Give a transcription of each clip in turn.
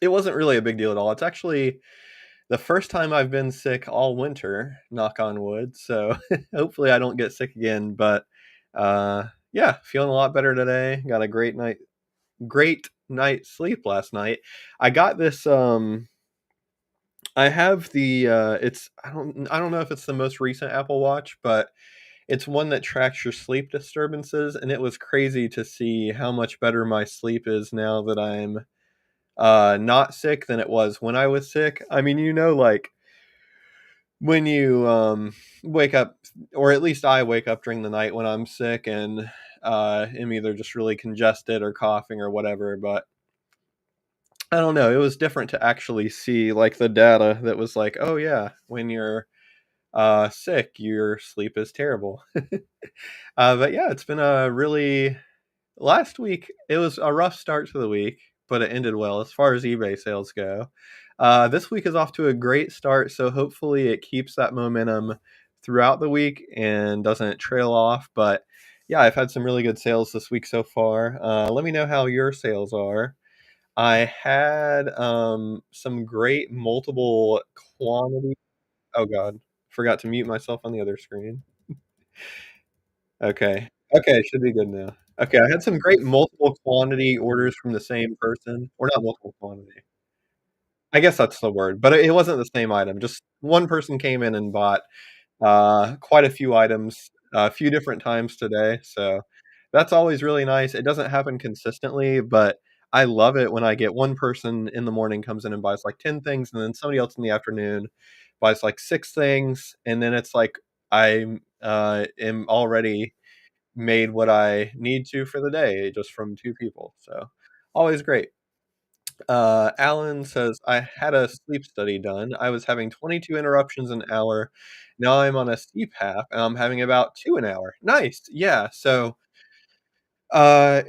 It wasn't really a big deal at all. It's actually the first time I've been sick all winter, knock on wood, so hopefully I don't get sick again, but, yeah, feeling a lot better today. Got a great night's sleep last night. I got this, I have the, it's I don't know if it's the most recent Apple Watch, but it's one that tracks your sleep disturbances, and it was crazy to see how much better my sleep is now that I'm, not sick than it was when I was sick. I mean, like, when you, wake up, or at least I wake up during the night when I'm sick and, am either just really congested or coughing or whatever, but I don't know, it was different to actually see, like, the data that was like, "Oh, yeah, when you're, sick, your sleep is terrible." But yeah, it's been a really last week, it was a rough start to the week, but it ended well as far as eBay sales go. This week is off to a great start, so hopefully it keeps that momentum throughout the week and doesn't trail off. But yeah, I've had some really good sales this week so far. Let me know how your sales are. I had some great multiple quantity. Oh God, forgot to mute myself on the other screen. Okay. Okay, should be good now. Okay, I had some great multiple quantity orders from the same person, or not multiple quantity. I guess that's the word, but it wasn't the same item, just one person came in and bought, quite a few items, a few different times today, so that's always really nice. It doesn't happen consistently, but I love it when I get one person in the morning comes in and buys, like, 10 things, and then somebody else in the afternoon buys, like, 6 things, and then it's like am already made what I need to for the day just from 2 people, so always great. Alan says, "I had a sleep study done. I was having 22 interruptions an hour. Now I'm on a CPAP, and I'm having about 2 an hour." Nice, yeah, so, yeah,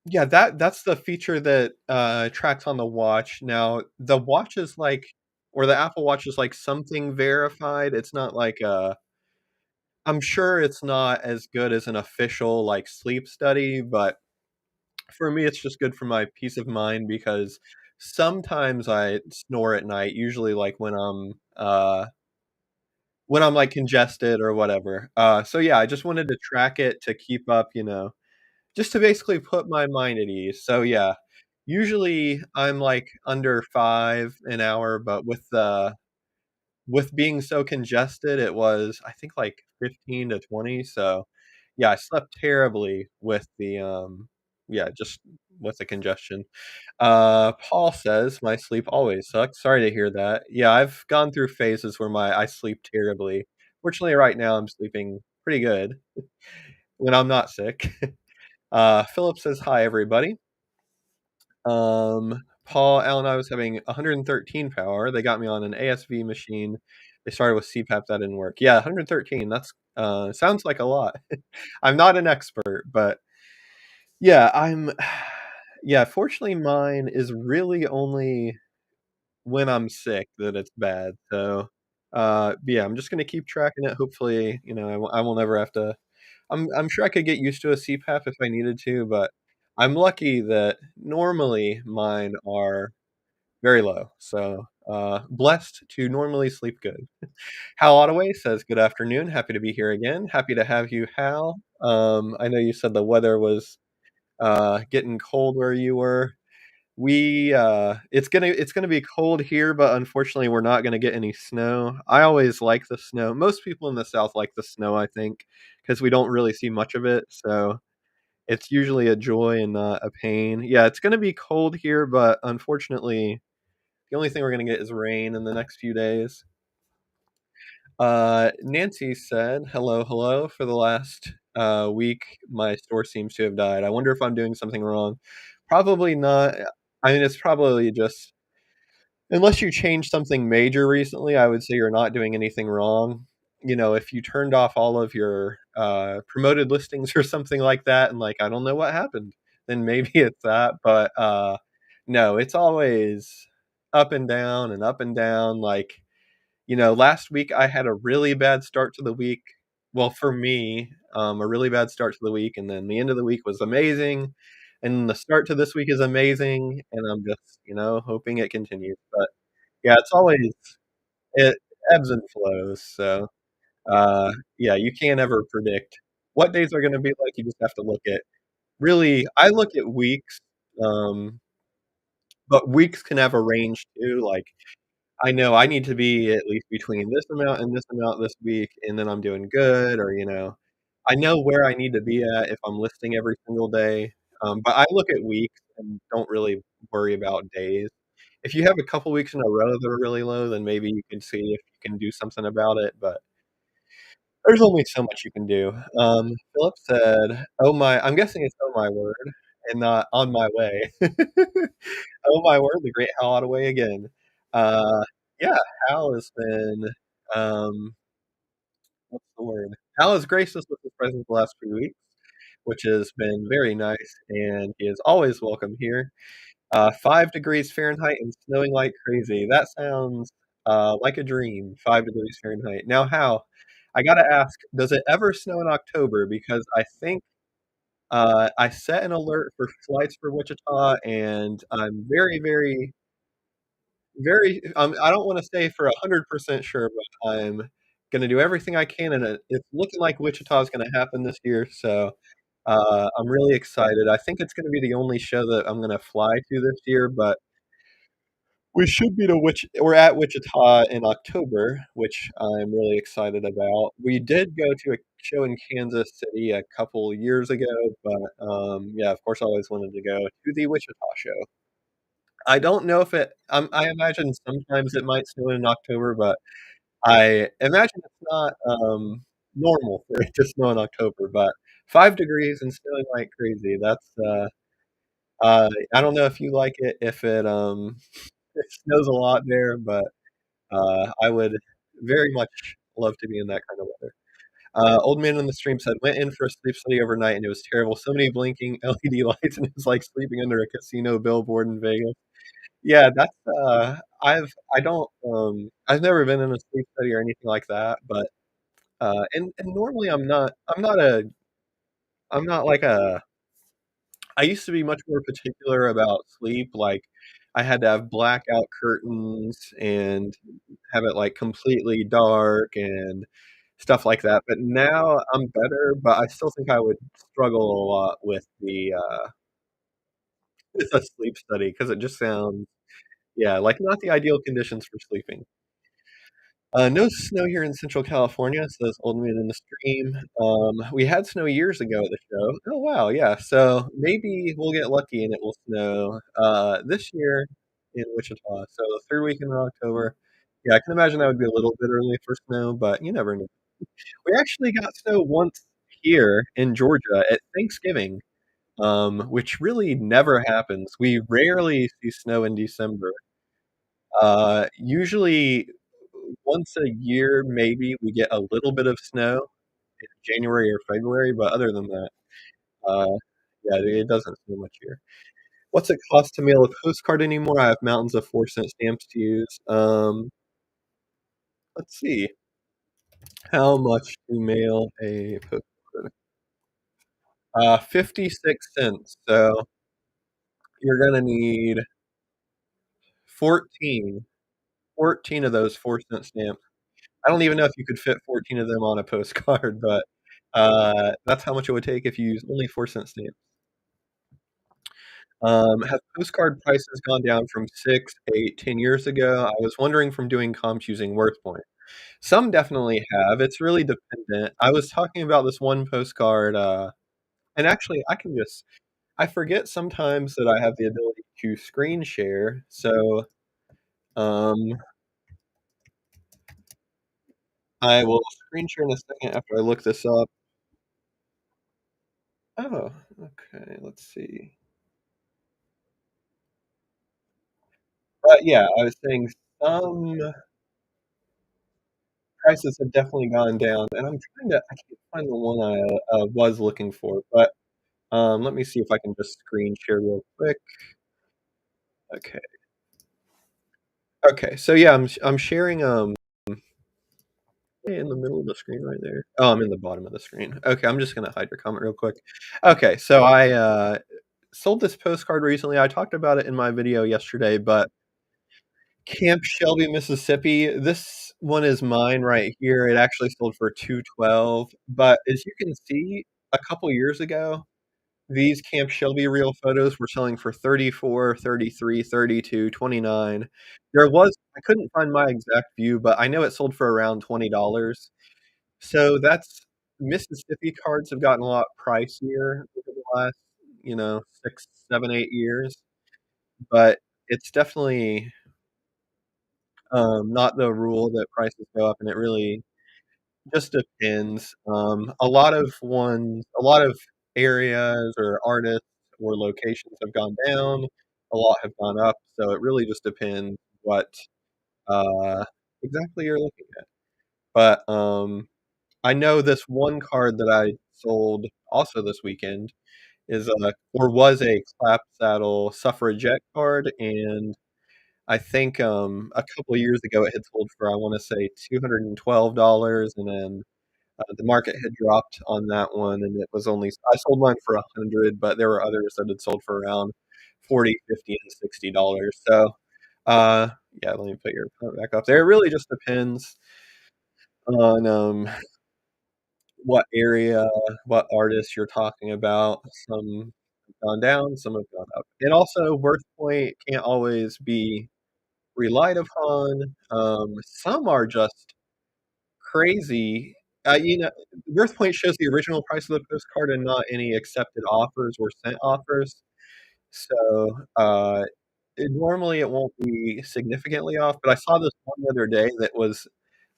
yeah, that's the feature that, tracks on the watch. Now, the watch is like or the Apple Watch is like something verified. It's not like a I'm sure it's not as good as an official, like, sleep study, but for me, it's just good for my peace of mind because sometimes I snore at night, usually, like, when I'm, like, congested or whatever. So, yeah, I just wanted to track it to keep up, just to basically put my mind at ease. So, yeah, usually, I'm, like, under 5 an hour, but with being so congested, it was, I think, like, 15 to 20, so, yeah, I slept terribly with yeah, just with the congestion. Paul says, "My sleep always sucks." Sorry to hear that. Yeah, I've gone through phases where my I sleep terribly. Fortunately, right now, I'm sleeping pretty good when I'm not sick. Philip says, "Hi, everybody." Paul, Al, and I was having 113 power. They got me on an ASV machine. They started with CPAP, that didn't work. Yeah, 113, that's, sounds like a lot. I'm not an expert, but yeah, yeah, fortunately, mine is really only when I'm sick that it's bad, so, yeah, I'm just gonna keep tracking it. Hopefully, I will never have to I'm sure I could get used to a CPAP if I needed to, but I'm lucky that normally mine are very low, so, blessed to normally sleep good. Hal Ottaway says, "Good afternoon, happy to be here again. Happy to have you, Hal. I know you said the weather was, getting cold where you were. It's gonna be cold here, but unfortunately, we're not gonna get any snow. I always like the snow. Most people in the South like the snow, I think, because we don't really see much of it, so it's usually a joy and not a pain. Yeah, it's gonna be cold here, but unfortunately, the only thing we're gonna get is rain in the next few days. Nancy said, "Hello, hello. For the last, week, my store seems to have died. I wonder if I'm doing something wrong." Probably not. I mean, it's probably just unless you changed something major recently, I would say you're not doing anything wrong. If you turned off all of your, promoted listings or something like that and, like, I don't know what happened, then maybe it's that, but, no, it's always up and down, like, last week I had a really bad start to the week. Well, for me, a really bad start to the week, and then the end of the week was amazing. and the start to this week is amazing, and I'm just, hoping it continues, but, yeah, it ebbs and flows, so, yeah, you can't ever predict what days are gonna be like, you just have to look at really, I look at weeks, um, but weeks can have a range too, like, I know I need to be at least between this amount and this amount this week, and then I'm doing good, or, I know where I need to be at if I'm listing every single day, but I look at weeks and don't really worry about days. If you have a couple weeks in a row that are really low, then maybe you can see if you can do something about it, but there's only so much you can do. Philip said, "Oh my," I'm guessing it's "Oh my word," and not "On my way." Oh my word, the great Hal Ottaway again. Uh, yeah, Hal has been, um, what's the word? Hal has graced us with his presence the last few weeks, which has been very nice, and he is always welcome here. 5 degrees Fahrenheit and snowing like crazy. That sounds, like a dream, 5 degrees Fahrenheit. Now, Hal, I gotta ask, does it ever snow in October? Because I think, I set an alert for flights for Wichita, and I'm very, very I don't wanna say for 100% sure, but I'm gonna do everything I can, and it's looking like Wichita is gonna happen this year, so, I'm really excited. I think it's gonna be the only show that I'm gonna fly to this year, but we're at Wichita in October, which I'm really excited about. We did go to a show in Kansas City a couple years ago, but, yeah, of course, I always wanted to go to the Wichita show. I don't know if I imagine sometimes it might snow in October, but I imagine it's not, normal for it to snow in October, but 5 degrees and snowing like crazy, I don't know if you like it, if it snows a lot there, but, I would very much love to be in that kind of weather. Old man on the stream said, "Went in for a sleep study overnight, and it was terrible. So many blinking LED lights, and it was like sleeping under a casino billboard in Vegas." Yeah, I've never been in a sleep study or anything like that, but, and normally I'm not like a I used to be much more particular about sleep, like, I had to have blackout curtains and have it, like, completely dark and stuff like that, but now I'm better, but I still think I would struggle a lot with with a sleep study because it just sounds, yeah, like, not the ideal conditions for sleeping. No snow here in Central California, says Old Man in the Stream. We had snow years ago at the show. Oh, wow, yeah, so maybe we'll get lucky and it will snow, this year in Wichita, so the 3rd weekend in October. Yeah, I can imagine that would be a little bit early for snow, but you never know. We actually got snow once here in Georgia at Thanksgiving, which really never happens. We rarely see snow in December. Usually once a year, maybe we get a little bit of snow in January or February, but other than that, uh, yeah, it doesn't snow much here. What's it cost to mail a postcard anymore? I have mountains of 4-cent stamps to use. Let's see. How much to mail a postcard? 56 cents, so you're gonna need 14 14 of those 4-cent stamps. I don't even know if you could fit 14 of them on a postcard, but, that's how much it would take if you use only 4-cent stamps. Have postcard prices gone down from 6, 8, 10 years ago? I was wondering from doing comps using WorthPoint. Some definitely have, it's really dependent. I was talking about this one postcard, and actually, I forget sometimes that I have the ability to screen share, so, um, I will screen share in a second after I look this up. Oh, okay, let's see. But yeah, I was saying some prices have definitely gone down, and I can't find the one I, was looking for, but, let me see if I can just screen share real quick. Okay. Okay, so yeah, I'm sharing, in the middle of the screen right there. Oh, I'm in the bottom of the screen. Okay, I'm just gonna hide your comment real quick. Okay, so sold this postcard recently. I talked about it in my video yesterday, but Camp Shelby, Mississippi, this one is mine right here. It actually sold for 212, but as you can see, a couple years ago, these Camp Shelby reel photos were selling for 34, 33, 32, 29. I couldn't find my exact view, but I know it sold for around $20. So that's Mississippi cards have gotten a lot pricier over the last, 6, 7, 8 years, but it's definitely, not the rule that prices go up, and it really just depends. A lot of areas or artists or locations have gone down, a lot have gone up, so it really just depends what, uh, exactly you're looking at. But, I know this one card that I sold also this weekend is a or was a clap saddle suffragette card, and I think, a couple years ago, it had sold for, I wanna say, $212, and then, the market had dropped on that one, and it was only I sold mine for 100, but there were others that had sold for around 40, 50, and $60. So, uh, yeah, let me put your account back up there. It really just depends on, what area, what artist you're talking about. Some have gone down, some have gone up. And also, worth point can't always be relied upon. Some are just crazy. Worth point shows the original price of the postcard and not any accepted offers or sent offers. So, normally it won't be significantly off, but I saw this one the other day that was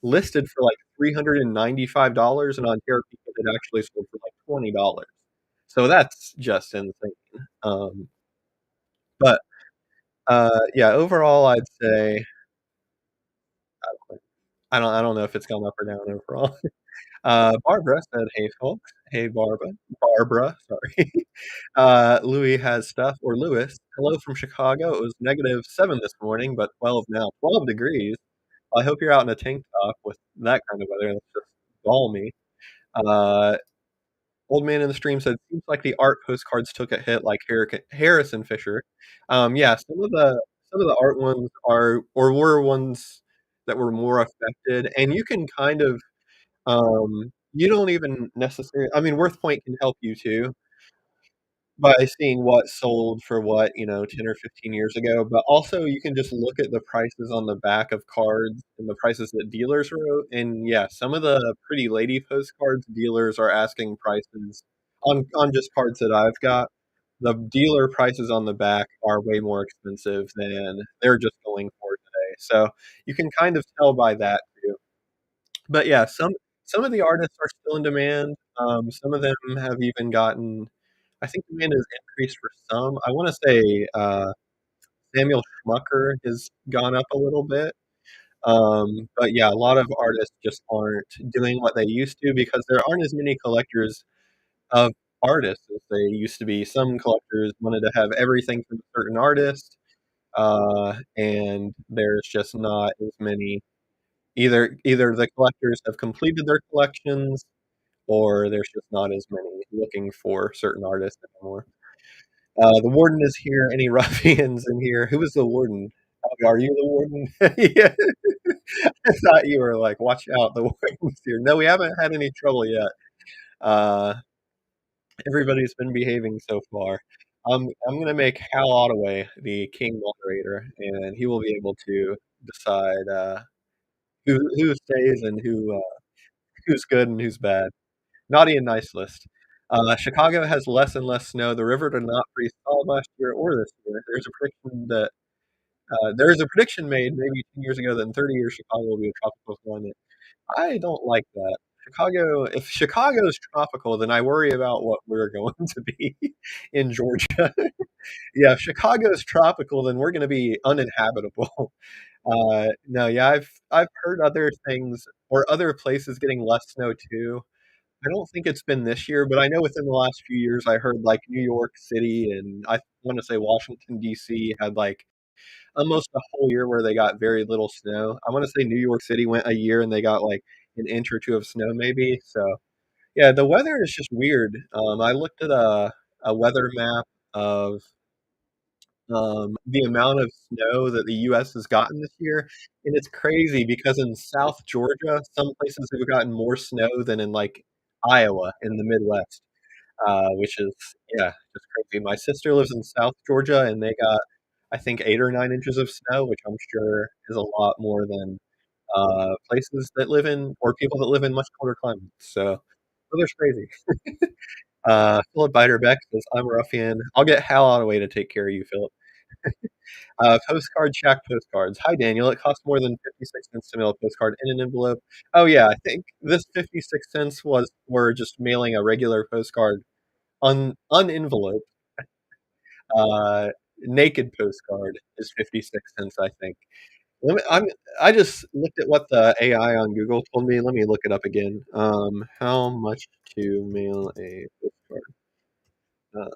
listed for like $395, and on TRP it actually sold for like $20. So that's just insane. Um, but yeah, overall, I'd say I don't know if it's gone up or down overall. Barbara said, "Hey folks, hey Barbara, sorry." Louis has stuff, or Lewis. Hello from Chicago. It was -7 this morning, but 12 now. 12 degrees. I hope you're out in a tank top with that kind of weather. That's just balmy. Uh, Old man in the stream said, "Seems like the art postcards took a hit like Harrison Fisher." Yeah, some of the art ones are or were ones that were more affected, and you can kind of, you don't even necessarily I mean, Worth Point can help you too by seeing what sold for what, 10 or 15 years ago, but also you can just look at the prices on the back of cards and the prices that dealers wrote, and yeah, some of the Pretty Lady postcards, dealers are asking prices on just cards that I've got. The dealer prices on the back are way more expensive than they're just going for today, so you can kind of tell by that too. But yeah, some of the artists are still in demand. Some of them have even gotten I think demand has increased for some. I wanna say, Samuel Schmucker has gone up a little bit. But yeah, a lot of artists just aren't doing what they used to because there aren't as many collectors of artists as they used to be. Some collectors wanted to have everything from a certain artist, and there's just not as many either the collectors have completed their collections or there's just not as many looking for certain artists anymore. The warden is here. Any ruffians in here? Who is the warden? Are you the warden? Yeah. I thought you were like, watch out, the warden's here. No, we haven't had any trouble yet. Uh, Everybody's been behaving so far. I'm gonna make Hal Ottaway the king moderator, and he will be able to decide who stays and who's good and who's bad. Naughty and nice list. Chicago has less and less snow. The river did not freeze solid last year or this year. There is a prediction made maybe 10 years ago that in 30 years Chicago will be a tropical climate. I don't like that. If Chicago's tropical, then I worry about what we're going to be in Georgia. Yeah, if Chicago's tropical, then we're going to be uninhabitable. No, yeah, I've heard other things or other places getting less snow too. I don't think it's been this year, but I know within the last few years I heard like New York City and I want to say Washington D.C. had like almost a whole year where they got very little snow. I want to say New York City went a year and they got like an inch or two of snow maybe. So yeah, the weather is just weird. I looked at a weather map of the amount of snow that the US has gotten this year, and it's crazy because in South Georgia, some places have gotten more snow than in, like, Iowa in the Midwest, which is yeah, just crazy. My sister lives in South Georgia, and they got, I think, 8 or 9 inches of snow, which I'm sure is a lot more than, places that live in or people that live in much colder climates, so weather's crazy. Philip Biderbeck says, "I'm a ruffian. I'll get Hal on a way to take care of you, Philip." Postcard Shack postcards. Hi, Daniel. It costs more than 56 cents to mail a postcard in an envelope. Oh, yeah. I think this 56 cents was for just mailing a regular postcard unenveloped. Uh, naked postcard is 56 cents, I think. I just looked at what the AI on Google told me. Let me look it up again. How much to mail a postcard? Uh,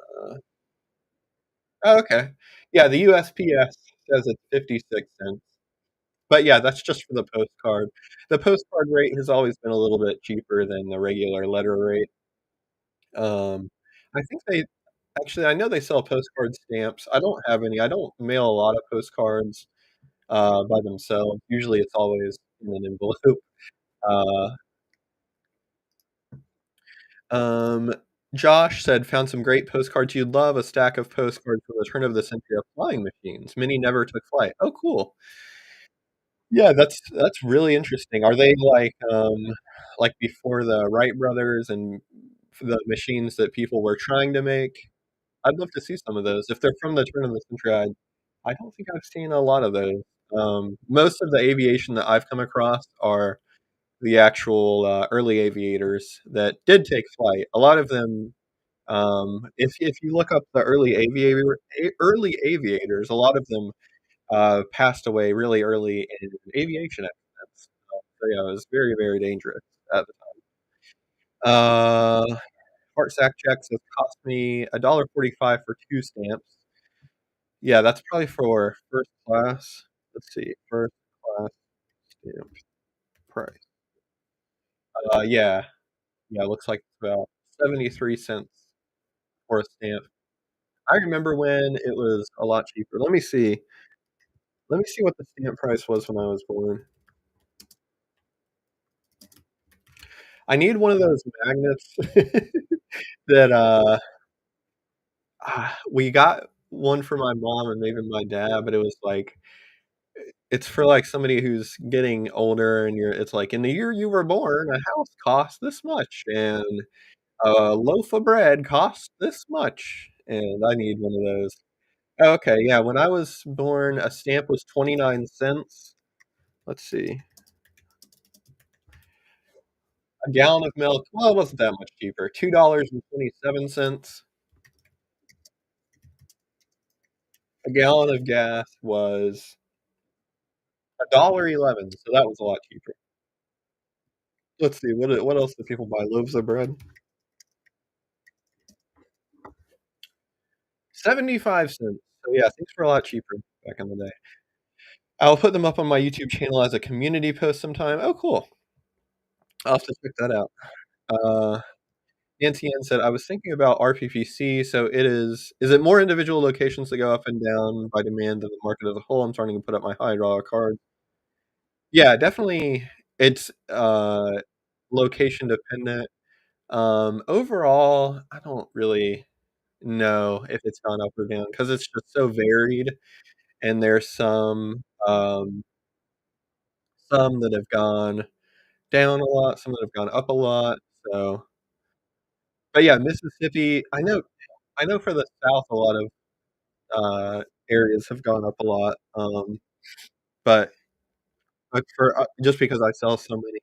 oh, okay. Yeah, the USPS says it's 56 cents. But yeah, that's just for the postcard. The postcard rate has always been a little bit cheaper than the regular letter rate. I think they actually, I know they sell postcard stamps. I don't have any. I don't mail a lot of postcards, by themselves. Usually, it's always in an envelope. Uh, um, Josh said, "Found some great postcards you'd love. A stack of postcards from the turn of the century of flying machines. Many never took flight." Oh, cool. Yeah, that's really interesting. Are they like before the Wright brothers and the machines that people were trying to make? I'd love to see some of those. If they're from the turn of the century, I don't think I've seen a lot of those. Most of the aviation that I've come across are the actual, early aviators that did take flight. A lot of them, if you look up the early aviators, a lot of them passed away really early in aviation accidents. So yeah, it was very, very dangerous at the time. Heart sack checks has cost me $1.45 for 2 stamps. Yeah, that's probably for first class. Let's see, first class stamp price. Yeah, yeah, it looks like it's about 73 cents for a stamp. I remember when it was a lot cheaper. Let me see what the stamp price was when I was born. I need one of those magnets that, we got one for my mom and maybe my dad, but it was like it's for, like, somebody who's getting older and it's like, "In the year you were born, a house cost this much, and a loaf of bread costs this much," and I need one of those. Oh, okay, yeah, when I was born, a stamp was 29 cents. Let's see, a gallon of milk, well, it wasn't that much cheaper, $2.27. A gallon of gas was $1.11, so that was a lot cheaper. Let's see, what else do people buy? Loaves of bread? 75 cents. So, yeah, things were a lot cheaper back in the day. I'll put them up on my YouTube channel as a community post sometime. Oh, cool. I'll have to check that out. Uh, Nancy Ann said, "I was thinking about RPPC, so is it more individual locations that go up and down by demand than the market as a whole? I'm starting to put up my high-dollar card." Yeah, definitely it's, location dependent. Overall, I don't really know if it's gone up or down because it's just so varied, and there's some that have gone down a lot, some that have gone up a lot, so but yeah, Mississippi, I know for the South, a lot of, areas have gone up a lot, but for just because I sell so many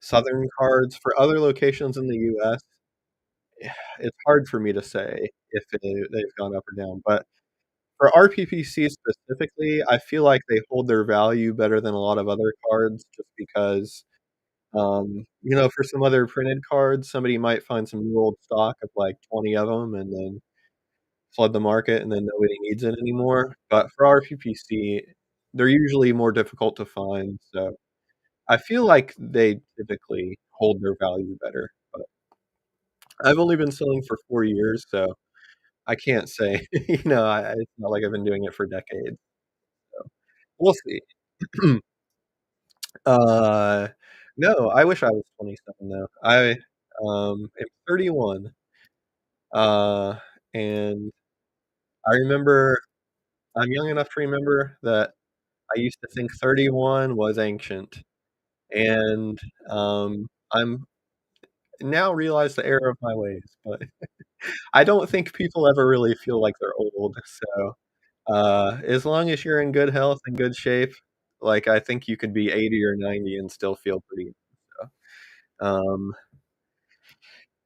Southern cards, for other locations in the US, it's hard for me to say if they've gone up or down, but for RPPC specifically, I feel like they hold their value better than a lot of other cards just because, for some other printed cards, somebody might find some new old stock of, like, 20 of them and then flood the market, and then nobody needs it anymore, but for RPPC, they're usually more difficult to find, so I feel like they typically hold their value better, but I've only been selling for 4 years, so I can't say, it's not like I've been doing it for decades, so we'll see. Uh, no, I wish I was 27 though. Am 31, uh, and I remember I'm young enough to remember that I used to think 31 was ancient, and, I'm now realize the error of my ways, but I don't think people ever really feel like they're old, so, as long as you're in good health and good shape, like, I think you could be 80 or 90 and still feel pretty good, so,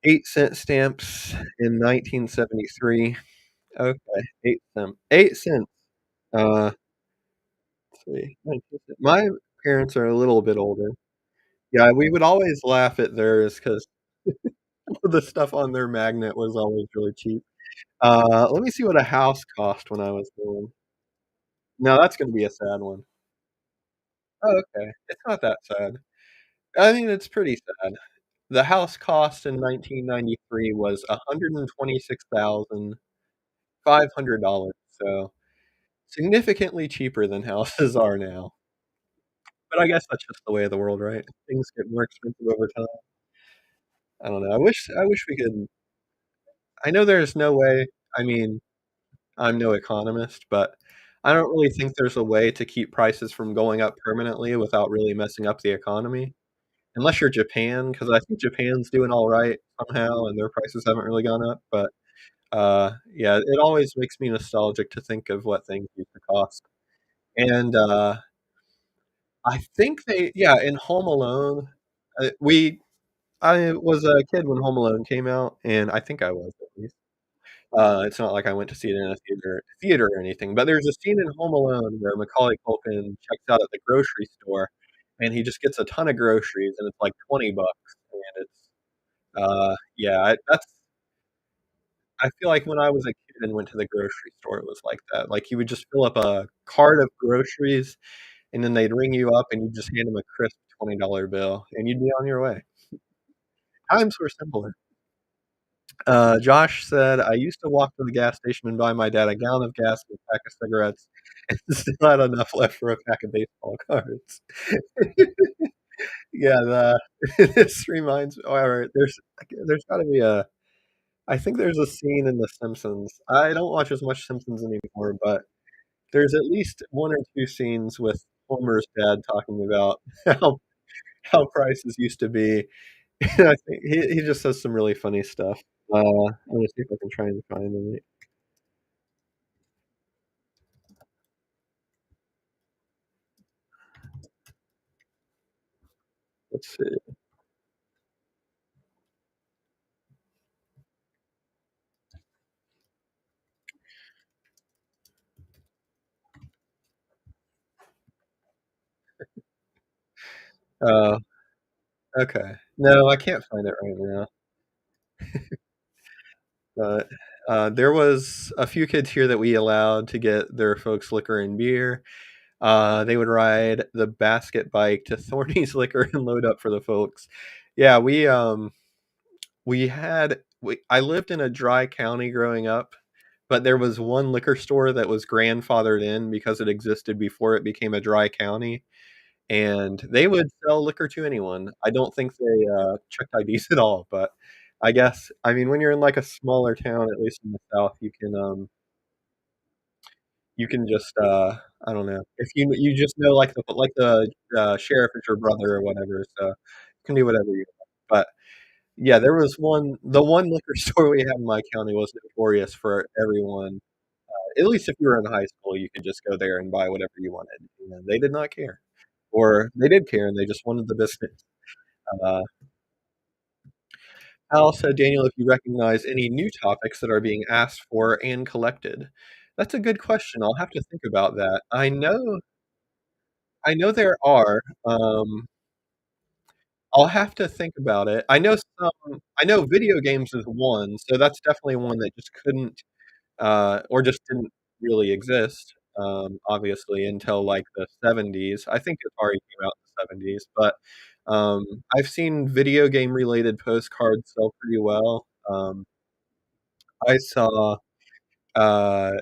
8-cent stamps in 1973. Okay, 8 cents. Let's see, 19 cent my parents are a little bit older. Yeah, we would always laugh at theirs 'cause the stuff on their magnet was always really cheap. Let me see what a house cost when I was born. No, that's gonna be a sad one. Oh, okay. It's not that sad. I mean, it's pretty sad. The house cost in 1993 was $126,500, so significantly cheaper than houses are now. But I guess that's just the way of the world, right? Things get more expensive over time. I don't know. I wish we could I know there's no way I mean, I'm no economist, but I don't really think there's a way to keep prices from going up permanently without really messing up the economy. Unless you're Japan, 'cause I think Japan's doing alright somehow, and their prices haven't really gone up, but, yeah, it always makes me nostalgic to think of what things used to cost. And, I think they yeah, in Home Alone, we I was a kid when Home Alone came out, and I think I was at least. It's not like I went to see it in a theater or anything, but there's a scene in Home Alone where Macaulay Culkin checks out at the grocery store, and he just gets a ton of groceries, and it's like 20 bucks, and it's, yeah, that's I feel like when I was a kid and went to the grocery store, it was like that, like, he would just fill up a cart of groceries, and then they'd ring you up, and you'd just hand him a crisp $20 bill, and you'd be on your way. Times were simpler. Josh said, "I used to walk to the gas station and buy my dad a gallon of gas and a pack of cigarettes, and still had enough left for a pack of baseball cards." Yeah, this reminds or there's gotta be a I think there's a scene in The Simpsons. I don't watch as much Simpsons anymore, but there's at least 1 or 2 scenes with Homer's dad talking about how how prices used to be. And I think he just says some really funny stuff. I'm gonna see if I can try and find it. Let's see. Oh, okay. No, I can't find it right now, but, there was a few kids here that we allowed to get their folks liquor and beer. They would ride the basket bike to Thorny's Liquor and load up for the folks. Yeah, we had we I lived in a dry county growing up, but there was one liquor store that was grandfathered in because it existed before it became a dry county, and they would sell liquor to anyone. I don't think they, checked IDs at all, but I guess I mean, when you're in, like, a smaller town, at least in the South, you can just, I don't know. If you just know, like the sheriff is your brother or whatever, so you can do whatever you want. But, yeah, there was the one liquor store we had in my county was notorious for everyone at least if you were in high school, you could just go there and buy whatever you wanted, and they did not care. Or they did care, and they just wanted the business. Uh, Al said, "Daniel, if you recognize any new topics that are being asked for and collected." That's a good question, I'll have to think about that. I know there are, I'll have to think about it. I know video games is one, so that's definitely one that just couldn't, or just didn't really exist, obviously, until, like, the '70s. I think Atari came out in the '70s, but, I've seen video game related postcards sell pretty well. I saw Uh,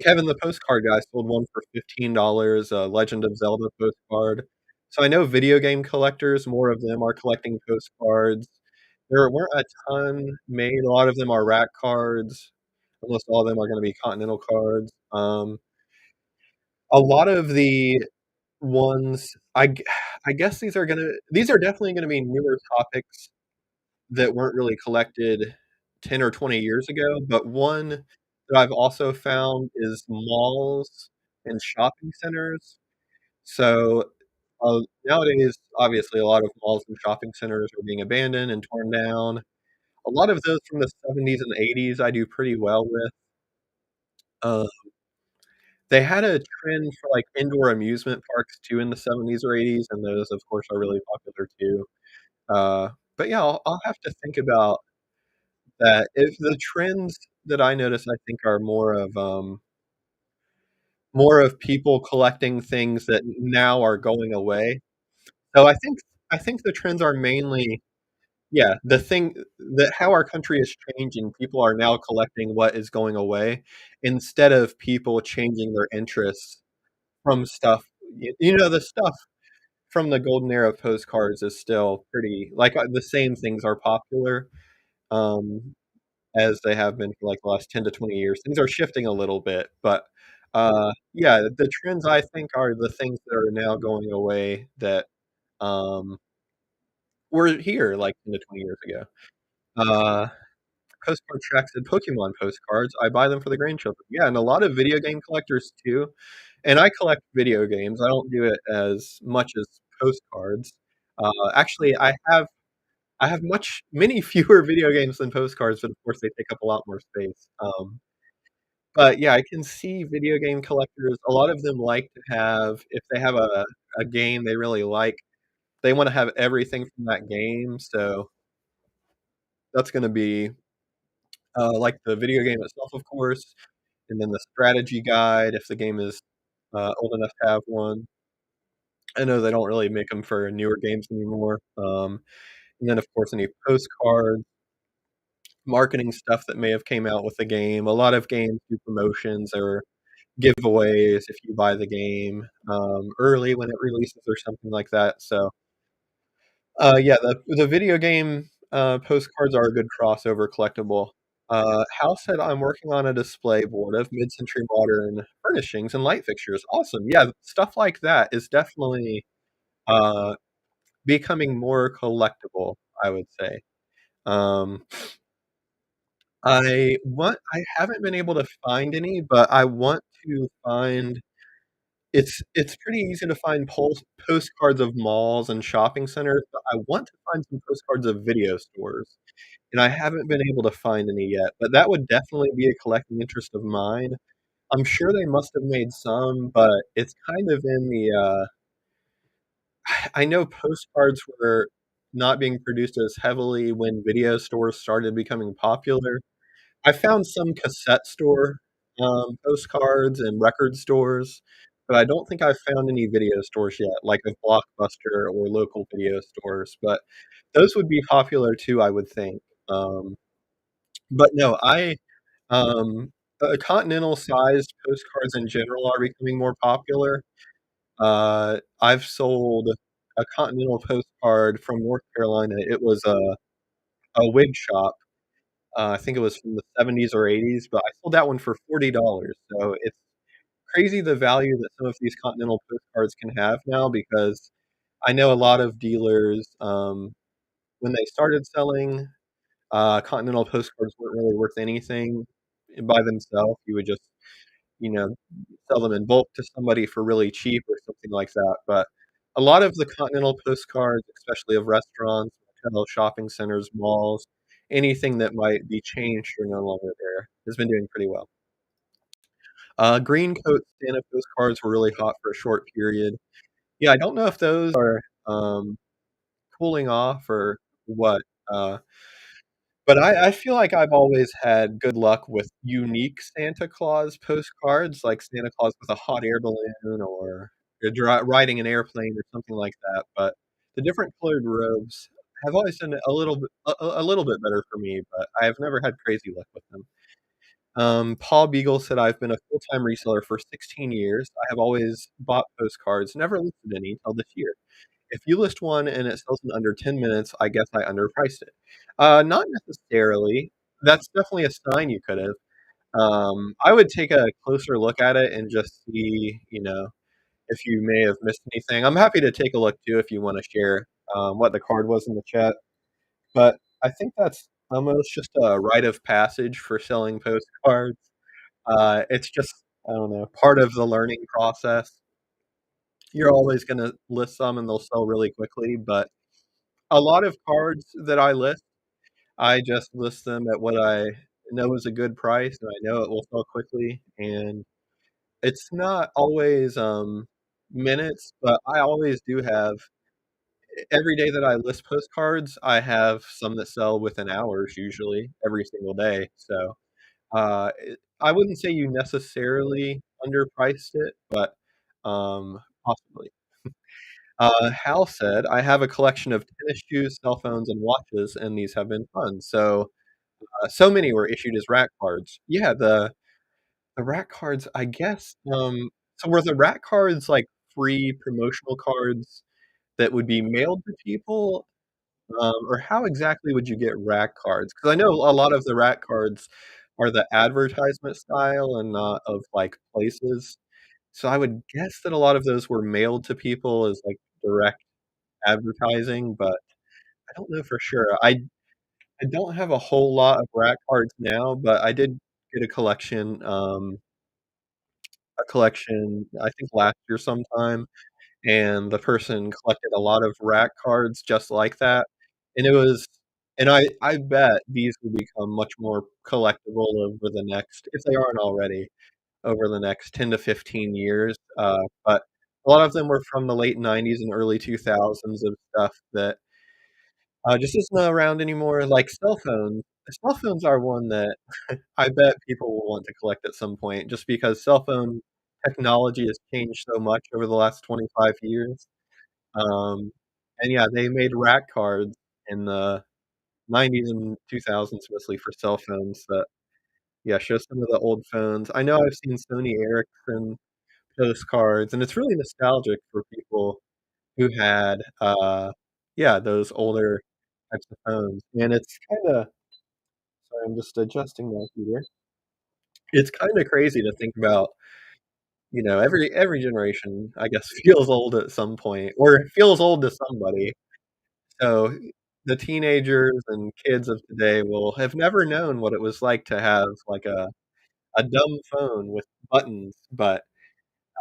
Kevin the postcard guy sold one for $15, a Legend of Zelda postcard. So I know video game collectors, more of them are collecting postcards. There weren't a ton made, a lot of them are rack cards. Almost all of them are gonna be Continental cards. A lot of the ones I guess these are definitely gonna be newer topics that weren't really collected 10 or 20 years ago, but one that I've also found is malls and shopping centers. So, nowadays, obviously, a lot of malls and shopping centers are being abandoned and torn down. A lot of those from the '70s and '80s I do pretty well with. Uh, they had a trend for, like, indoor amusement parks too in the '70s or '80s, and those, of course, are really popular too. Uh, but yeah, I'll have to think about that. If the trends that I notice, I think, are more of people collecting things that now are going away. So I think the trends are mainly yeah, the thing that how our country is changing, people are now collecting what is going away instead of people changing their interests from stuff the stuff from the golden era of postcards is still pretty like, the same things are popular, um, as they have been for, like, the last 10 to 20 years. Things are shifting a little bit, but, yeah, the trends, I think, are the things that are now going away that, um, were here, like, 10 to 20 years ago. Uh, Postcard tracks and Pokemon postcards, I buy them for the grandchildren. Yeah, and a lot of video game collectors too, and I collect video games. I don't do it as much as postcards. Actually, I have many fewer video games than postcards, but of course they take up a lot more space. But yeah, I can see video game collectors, a lot of them like to have if they have a game they really like, they wanna have everything from that game, so that's gonna be, like the video game itself, of course, and then the strategy guide if the game is, old enough to have one. I know they don't really make them for newer games anymore, and then, of course, any postcards, marketing stuff that may have came out with the game. A lot of games do promotions or giveaways if you buy the game, early when it releases or something like that, so, yeah, the video game, postcards are a good crossover collectible. House said, "I'm working on a display board of mid-century modern furnishings and light fixtures." Awesome, yeah, stuff like that is definitely, uh, becoming more collectible, I would say. Um, I haven't been able to find any, but I want to find it's pretty easy to find postcards of malls and shopping centers, but I want to find some postcards of video stores, and I haven't been able to find any yet, but that would definitely be a collecting interest of mine. I'm sure they must have made some, but it's kind of in the, I know postcards were not being produced as heavily when video stores started becoming popular. I found some cassette store, postcards and record stores, but I don't think I've found any video stores yet, like a Blockbuster or local video stores, but those would be popular too, I would think. Um, but no, continental-sized postcards in general are becoming more popular. I've sold a continental postcard from North Carolina. It was a wig shop. I think it was from the '70s or '80s, but I sold that one for $40. So it's crazy the value that some of these continental postcards can have now because I know a lot of dealers, when they started selling, continental postcards weren't really worth anything by themselves. You would just, you know, sell them in bulk to somebody for really cheap or something like that. But a lot of the continental postcards, especially of restaurants, hotels, shopping centers, malls, anything that might be changed or no longer there, has been doing pretty well. Green coat Santa postcards were really hot for a short period. Yeah, I don't know if those are, cooling off or what, but I feel like I've always had good luck with unique Santa Claus postcards, like Santa Claus with a hot air balloon or riding an airplane or something like that, but the different colored robes have always been a little bit better for me, but I have never had crazy luck with them. Paul Beagle said, "I've been a full-time reseller for 16 years. I have always bought postcards, never listed any until this year. If you list one and it sells in under 10 minutes, I guess I underpriced it." Not necessarily. That's definitely a sign you could have. I would take a closer look at it and just see, if you may have missed anything. I'm happy to take a look too if you wanna share, what the card was in the chat, but I think that's almost just a rite of passage for selling postcards. It's just, I don't know, part of the learning process. You're always gonna list some and they'll sell really quickly, but a lot of cards that I list, I just list them at what I know is a good price, and I know it will sell quickly, and it's not always, minutes, but I always do have every day that I list postcards, I have some that sell within hours usually every single day, so, I wouldn't say you necessarily underpriced it, but, possibly. Hal said, "I have a collection of tennis shoes, cell phones, and watches, and these have been fun." So, so many were issued as rack cards. Yeah, the rack cards, I guess, so were the rack cards, like, free promotional cards that would be mailed to people? Or how exactly would you get rack cards? Because I know a lot of the rack cards are the advertisement style and not of, like, places. So I would guess that a lot of those were mailed to people as, like, direct advertising, but I don't know for sure. I don't have a whole lot of rack cards now, but I did get a collection, I think last year sometime, and the person collected a lot of rack cards just like that, and it was and I bet these will become much more collectible over the next if they aren't already, over the next 10 to 15 years, but a lot of them were from the late '90s and early 2000s of stuff that, just isn't around anymore, like cell phones. Cell phones are one that I bet people will want to collect at some point just because cell phone technology has changed so much over the last 25 years. Um, and yeah, they made rack cards in the '90s and 2000s mostly for cell phones that, yeah, show some of the old phones. I know I've seen Sony Ericsson postcards, and it's really nostalgic for people who had, yeah, those older types of phones, and it's kinda sorry, I'm just adjusting my heater. It's kinda crazy to think about, every generation, I guess, feels old at some point or feels old to somebody. So, the teenagers and kids of today will have never known what it was like to have, like, a dumb phone with buttons, but,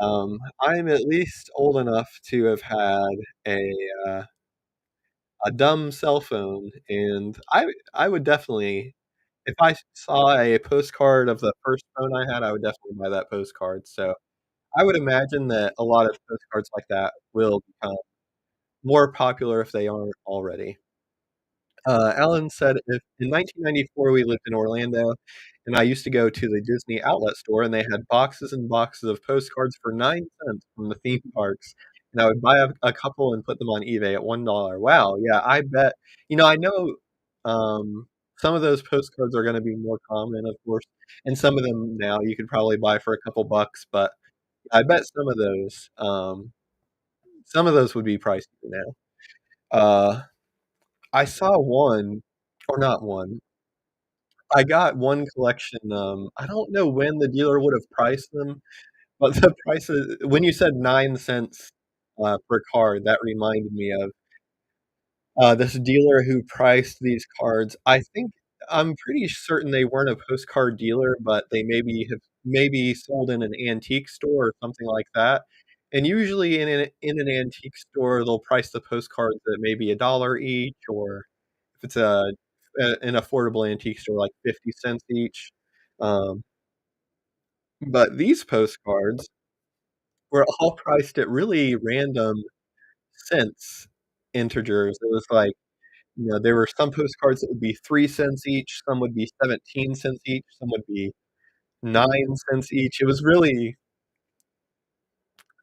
I'm at least old enough to have had a, uh, a dumb cell phone, and I would definitely if I saw a postcard of the first phone I had, I would definitely buy that postcard, so I would imagine that a lot of postcards like that will become more popular if they aren't already. Alan said, "If in 1994 we lived in Orlando, and I used to go to the Disney outlet store, and they had boxes and boxes of postcards for 9 cents from the theme parks, and I would buy a couple and put them on eBay at $1." Wow, yeah, I bet I know, some of those postcards are gonna be more common, of course, and some of them now you could probably buy for a couple bucks, but I bet some of those would be pricey now. Uh, I saw one or not one, I got one collection, I don't know when the dealer would have priced them, but the prices when you said 9 cents, per card, that reminded me of, this dealer who priced these cards. I'm pretty certain they weren't a postcard dealer, but they maybe sold in an antique store or something like that, and usually in an antique store, they'll price the postcards at maybe $1 each, or if it's an affordable antique store, like 50 cents each, um, but these postcards were all priced at really random cents integers. It was like, there were some postcards that would be 3 cents each, some would be 17 cents each, some would be 9 cents each. It was really,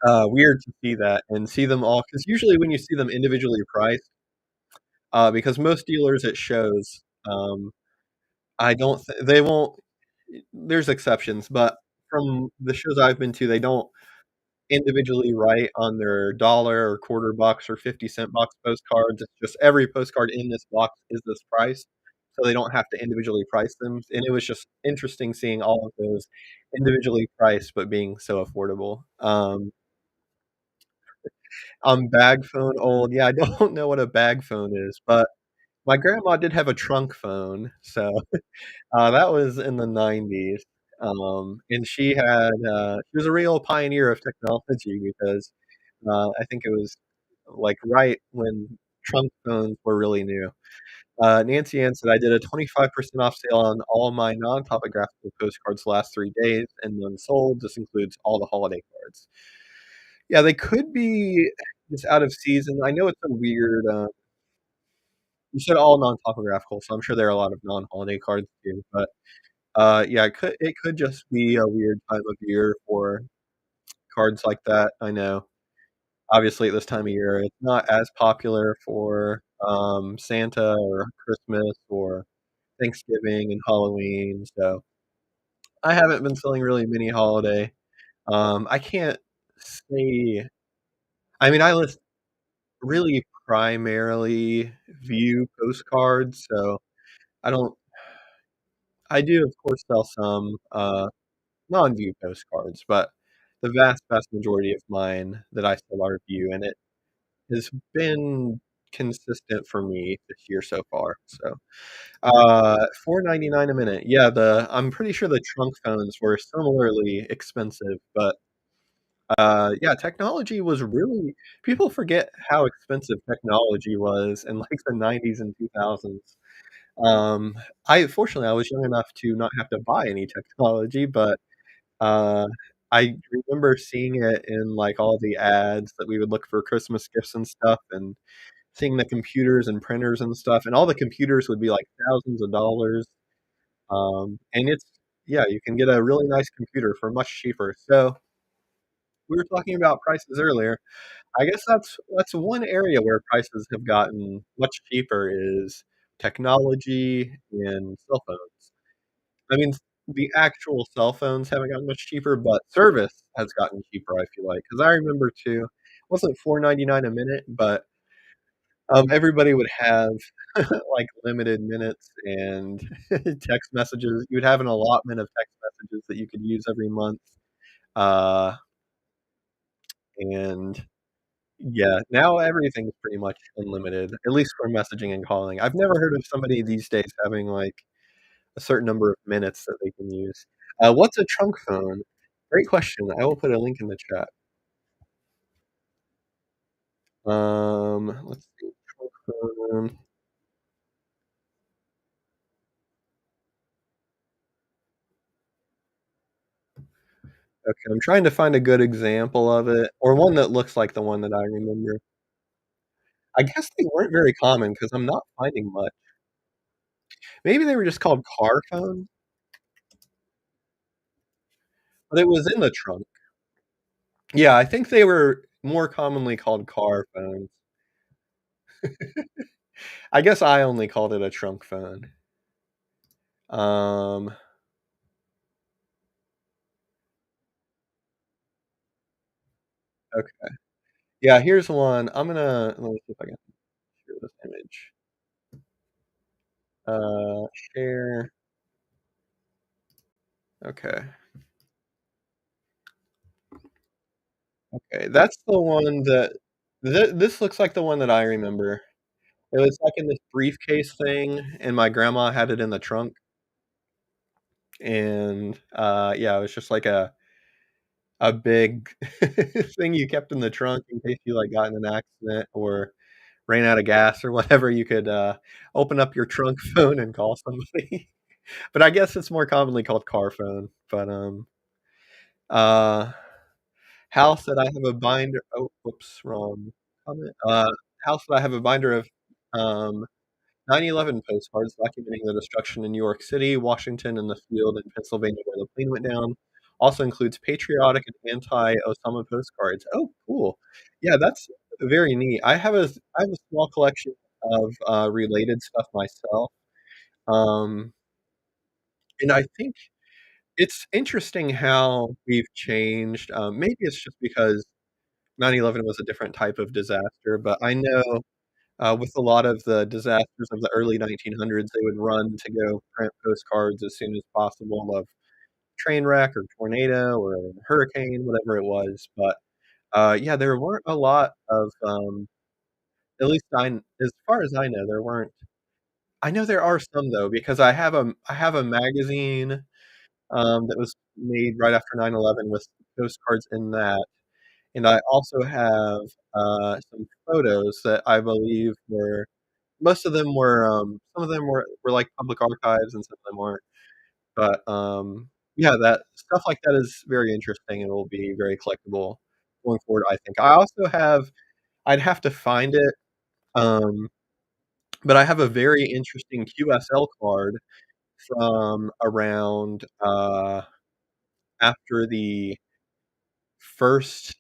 weird to see that and see them all because usually when you see them individually priced, because most dealers at shows, I don't th they won't there's exceptions, but from the shows I've been to, they don't individually write on their dollar or quarter box or 50-cent box postcards. It's just every postcard in this box is this price, so they don't have to individually price them, and it was just interesting seeing all of those individually priced, but being so affordable. Bag phone old, yeah, I don't know what a bag phone is, but my grandma did have a trunk phone, so, that was in the '90s, and she was a real pioneer of technology because, I think it was, like, right when trunk phones were really new. Nancy Ann said, "I did a 25% off sale on all my non-topographical postcards the last 3 days, and none sold. This includes all the holiday cards." Yeah, they could be just out of season. I know it's a weird, you said all non-topographical, so I'm sure there are a lot of non-holiday cards too, but, yeah, it could just be a weird time of year for cards like that, I know. Obviously, at this time of year, it's not as popular for, Santa or Christmas or Thanksgiving and Halloween, so I haven't been selling really many holiday. I can't say I mean, I list really primarily view postcards, so I don't I do, of course, sell some, non-view postcards, but the vast, vast majority of mine that I sell are view, and it has been consistent for me this year so far, so, $4.99 a minute. Yeah, I'm pretty sure the trunk phones were similarly expensive, but, yeah, technology was really people forget how expensive technology was in, like, the '90s and 2000s. Um, I was young enough to not have to buy any technology, but Uh, I remember seeing it in, like, all the ads that we would look for Christmas gifts and stuff, and seeing the computers and printers and stuff, and all the computers would be, like, thousands of dollars, and it's yeah, you can get a really nice computer for much cheaper. So, we were talking about prices earlier. I guess that's one area where prices have gotten much cheaper is technology and cell phones. I mean, the actual cell phones haven't gotten much cheaper, but service has gotten cheaper, I feel like, because I remember too, it wasn't $4.99 a minute, but, everybody would have, like, limited minutes and text messages. You would have an allotment of text messages that you could use every month, uh, and yeah, now everything's pretty much unlimited, at least for messaging and calling. I've never heard of somebody these days having, like, a certain number of minutes that they can use. What's a trunk phone? Great question. I will put a link in the chat. Let's see. Trunk phone. Okay, I'm trying to find a good example of it, or one that looks like the one that I remember. I guess they weren't very common because 'cause I'm not finding much. Maybe they were just called car phones, but it was in the trunk. Yeah, I think they were more commonly called car phones. I guess I only called it a trunk phone. Um, okay. Yeah, here's one. Let me see if I can share this image. Share. Okay. Okay, that's the one that this looks like the one that I remember. It was, like, in this briefcase thing, and my grandma had it in the trunk, and, yeah, it was just like a big thing you kept in the trunk in case you, like, got in an accident or ran out of gas or whatever, you could, open up your trunk phone and call somebody. But I guess it's more commonly called car phone, but, uh house that I have a binder oh, whoops, wrong comment. House that I have a binder of, um, 9/11 postcards documenting the destruction in New York City, Washington, and the field in Pennsylvania where the plane went down. Also includes patriotic and anti-Osama postcards. Oh, cool. Yeah, that's very neat. I have a small collection of, related stuff myself, um, and I think It's interesting how we've changed, maybe it's just because 9/11 was a different type of disaster, but I know, with a lot of the disasters of the early 1900s, they would run to go print postcards as soon as possible of train wreck or tornado or hurricane, whatever it was, but, yeah, there weren't a lot of, at least as far as I know, there weren't. I know there are some though, because I have a magazine, that was made right after 9/11 with postcards in that, and I also have, some photos that I believe were most of them were, some of them were, like, public archives and some of them weren't, but, yeah, that stuff like that is very interesting and will be very collectible going forward, I think. I also have I'd have to find it, um, but I have a very interesting QSL card from around, after the first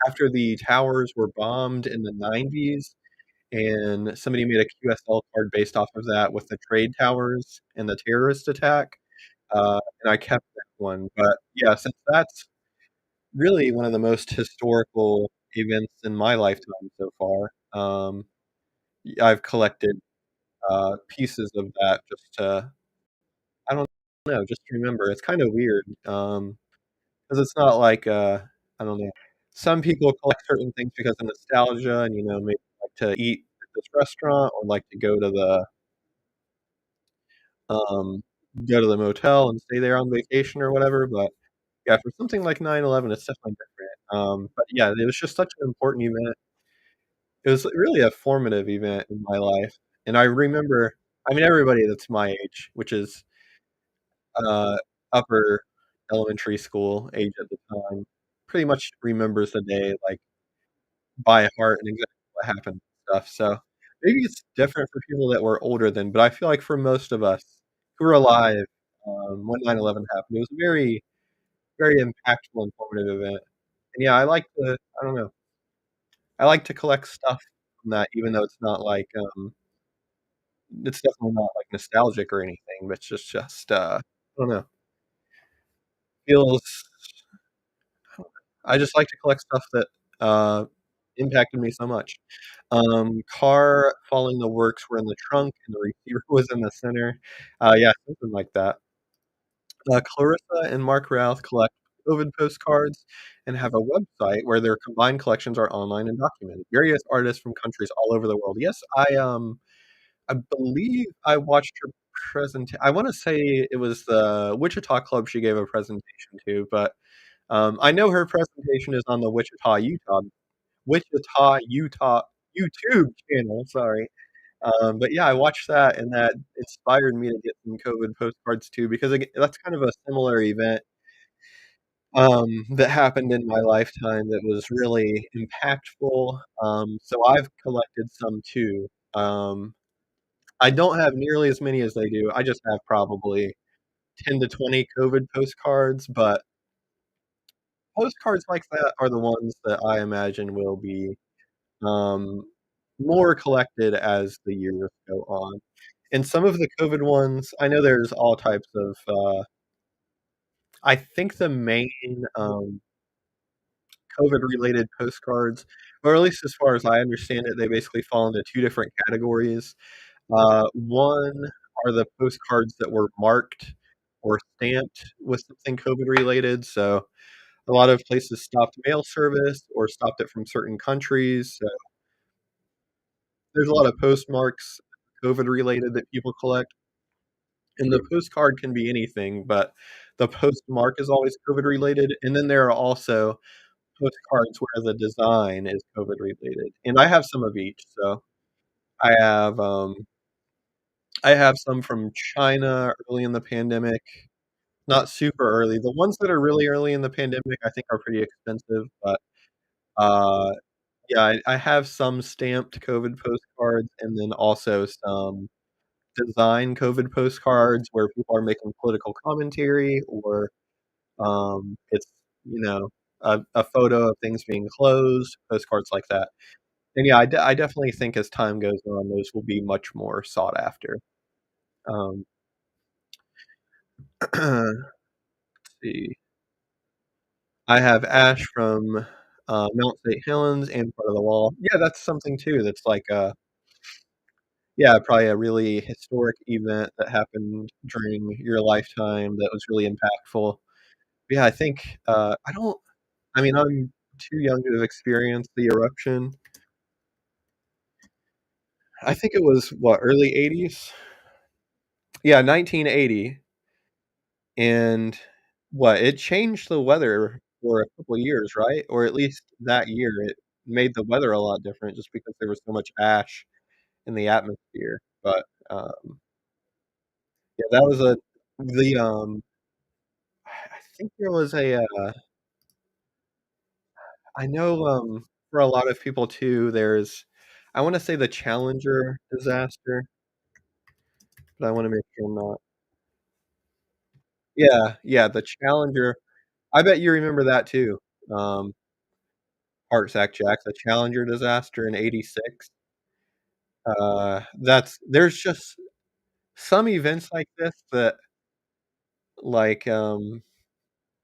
after the towers were bombed in the '90s, and somebody made a QSL card based off of that with the trade towers and the terrorist attack, and I kept that one, but, yeah, since that's really one of the most historical events in my lifetime so far, I've collected, pieces of that just to I don't know, just to remember. It's kinda weird, 'cause it's not like, I don't know. Some people collect certain things because of nostalgia and, maybe like to eat at this restaurant or like to um, go to the motel and stay there on vacation or whatever, but, yeah, for something like 9/11, it's definitely different, but, yeah, it was just such an important event. It was really a formative event in my life, and I remember I mean, everybody that's my age, which is, uh, upper elementary school age at the time, pretty much remembers the day, like, by heart and exactly what happened and stuff, so maybe it's different for people that were older then, but I feel like for most of us who were alive, when 9/11 happened, it was a very, very impactful and formative event, and yeah, I don't know, I like to collect stuff from that even though it's definitely not, like, nostalgic or anything, but it's just, I don't know, feels I just like to collect stuff that, uh, impacted me so much. Car following the works were in the trunk and the receiver was in the center. Yeah, something like that. Clarissa and Mark Routh collect COVID postcards and have a website where their combined collections are online and documented. Various artists from countries all over the world. Yes, I believe I watched her I wanna say it was the Wichita Club she gave a presentation to, but, I know her presentation is on the Wichita, Utah YouTube channel, sorry. But yeah, I watched that, and that inspired me to get some COVID postcards too, because that's kind of a similar event, that happened in my lifetime that was really impactful. So I've collected some too. I don't have nearly as many as they do. I just have probably 10 to 20 COVID postcards, but postcards like that are the ones that I imagine will be, um, more collected as the years go on. And some of the COVID ones, I know there's all types of, I think the main, COVID-related postcards, or at least as far as I understand it, they basically fall into 2 different categories. One are the postcards that were marked or stamped with something COVID-related, so a lot of places stopped mail service or stopped it from certain countries, so there's a lot of postmarks, COVID-related that people collect. And the postcard can be anything, but the postmark is always COVID related, and then there are also postcards where the design is COVID related, and I have some of each, so I have, um I have some from China early in the pandemic, not super early. The ones that are really early in the pandemic, I think are pretty expensive, but, uh, yeah, I have some stamped COVID postcards and then also some design COVID postcards where people are making political commentary or, it's, you know, a photo of things being closed, postcards like that. And yeah, I definitely think as time goes on, those will be much more sought after. Um, see. I have ash from, Mount St. Helens and part of the wall. Yeah, that's something too that's like, yeah, probably a really historic event that happened during your lifetime that was really impactful. Yeah, I think, I mean, I'm too young to have experienced the eruption. I think it was, what, early '80s? Yeah, 1980, and it changed the weather for a couple years, right? Or at least that year, it made the weather a lot different just because there was so much ash in the atmosphere, but, yeah, that was a the, I think there was I know, for a lot of people too, there's I wanna say the Challenger disaster, but I wanna make sure I'm not. Yeah, yeah, the Challenger. I bet you remember that too. Um, Heart Jack, the Challenger disaster in '86. That's there's just some events like this that, like,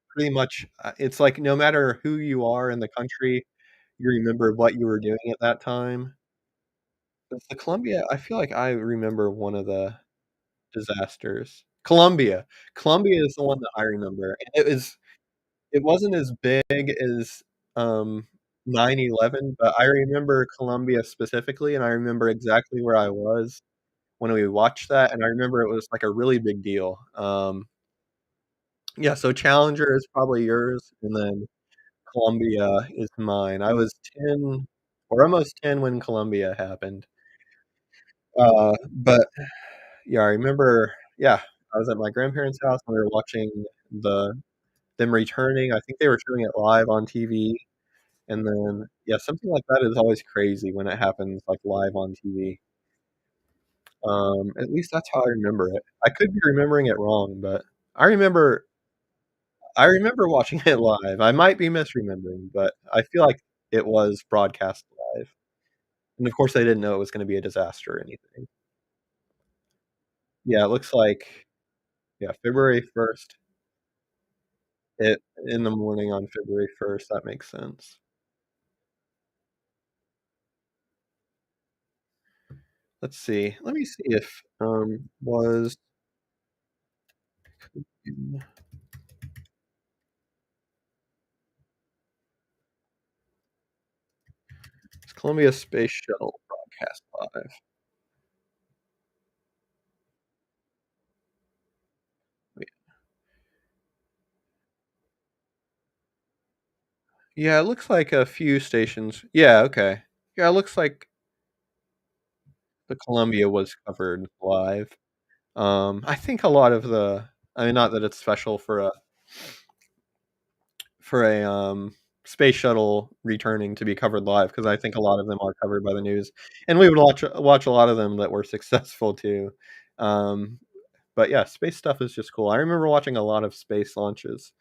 pretty much, it's like no matter who you are in the country, you remember what you were doing at that time. But the Columbia, I feel like I remember one of the disasters. Columbia. Columbia is the one that I remember, and it wasn't as big as, um, 9/11, but I remember Columbia specifically, and I remember exactly where I was when we watched that, and I remember it was, like, a really big deal. Yeah, so Challenger is probably yours, and then Columbia is mine. I was 10 or almost 10 when Columbia happened. But yeah, I remember, yeah, I was at my grandparents' house, and we were watching the them returning. I think they were showing it live on TV, and then yeah, something like that is always crazy when it happens, like, live on TV. At least that's how I remember it. I could be remembering it wrong, but I remember I remember watching it live. I might be misremembering, but I feel like it was broadcast live, and of course, I didn't know it was gonna be a disaster or anything. Yeah, it looks like, yeah, February 1st. It in the morning on February 1st, that makes sense. Let's see. Let me see if, was Columbia Space Shuttle broadcast live? Wait, yeah, it looks like a few stations. Yeah, okay. Yeah, it looks like the Columbia was covered live. I think a lot of I mean, not that it's special for a, space shuttle returning to be covered live, because I think a lot of them are covered by the news, and we would watch a lot of them that were successful too. Um, but yeah, space stuff is just cool. I remember watching a lot of space launches.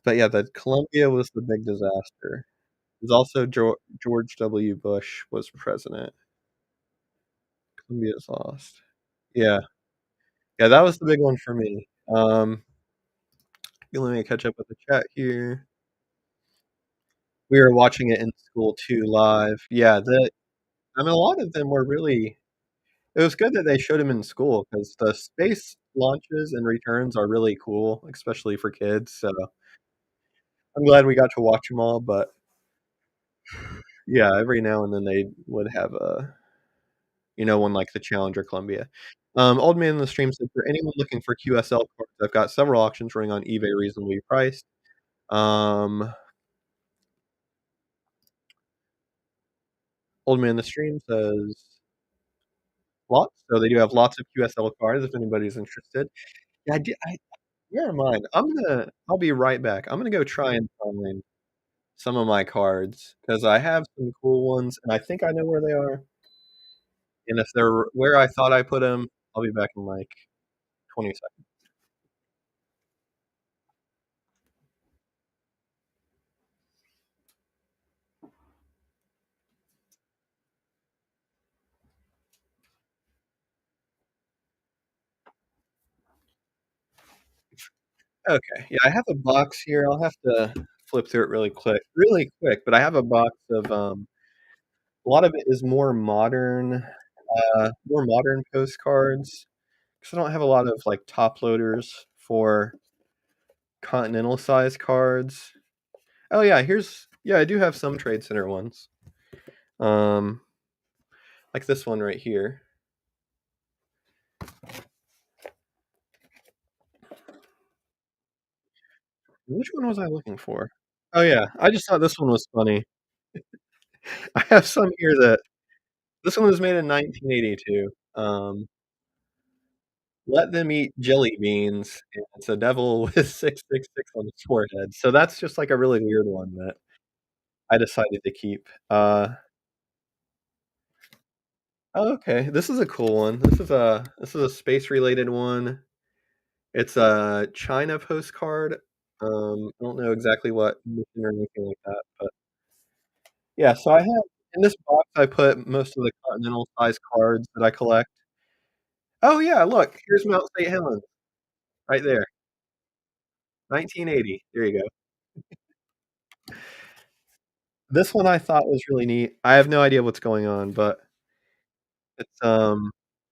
But yeah, the Columbia was the big disaster. It was also George W. Bush was president. Columbia's lost. Yeah. Yeah, that was the big one for me. Let me catch up with the chat here. We were watching it in school too live. Yeah, I mean, a lot of them were really it was good that they showed them in school because the space launches and returns are really cool, especially for kids, so I'm glad we got to watch them all, but yeah, every now and then they would have one like the Challenger Columbia. Old man in the stream said, "For anyone looking for QSL cards, I've got several auctions running on eBay reasonably priced." Um, Old man in the stream says, "Lots." So they do have lots of QSL cards if anybody's interested. Yeah, where am I? I'll be right back. I'm gonna go try and find some of my cards because I have some cool ones, and I think I know where they are, and if they're where I thought I put them, 'em, I'll be back in, like, 20 seconds. Okay, yeah, I have a box here, I'll have to flip through it really quick, but I have a box of, a lot of it is more modern postcards, 'cause I don't have a lot of, like, top loaders for continental size cards. Oh, yeah, yeah, I do have some Trade Center ones, um, like this one right here. Which one was I looking for? Oh, yeah, I just thought this one was funny. I have some here that this one was made in 1982, "Let them eat jelly beans," and it's a devil with 666 on his forehead, so that's just, like, a really weird one that I decided to keep. Oh, okay, this is a cool one. This is a space-related one. It's a China postcard. I don't know exactly what mission or anything like that, but yeah, so I have in this box, I put most of the continental size cards that I collect. Oh, yeah, look, here's Mount St. Helens right there, 1980. There you go. This one I thought was really neat. I have no idea what's going on, but it's,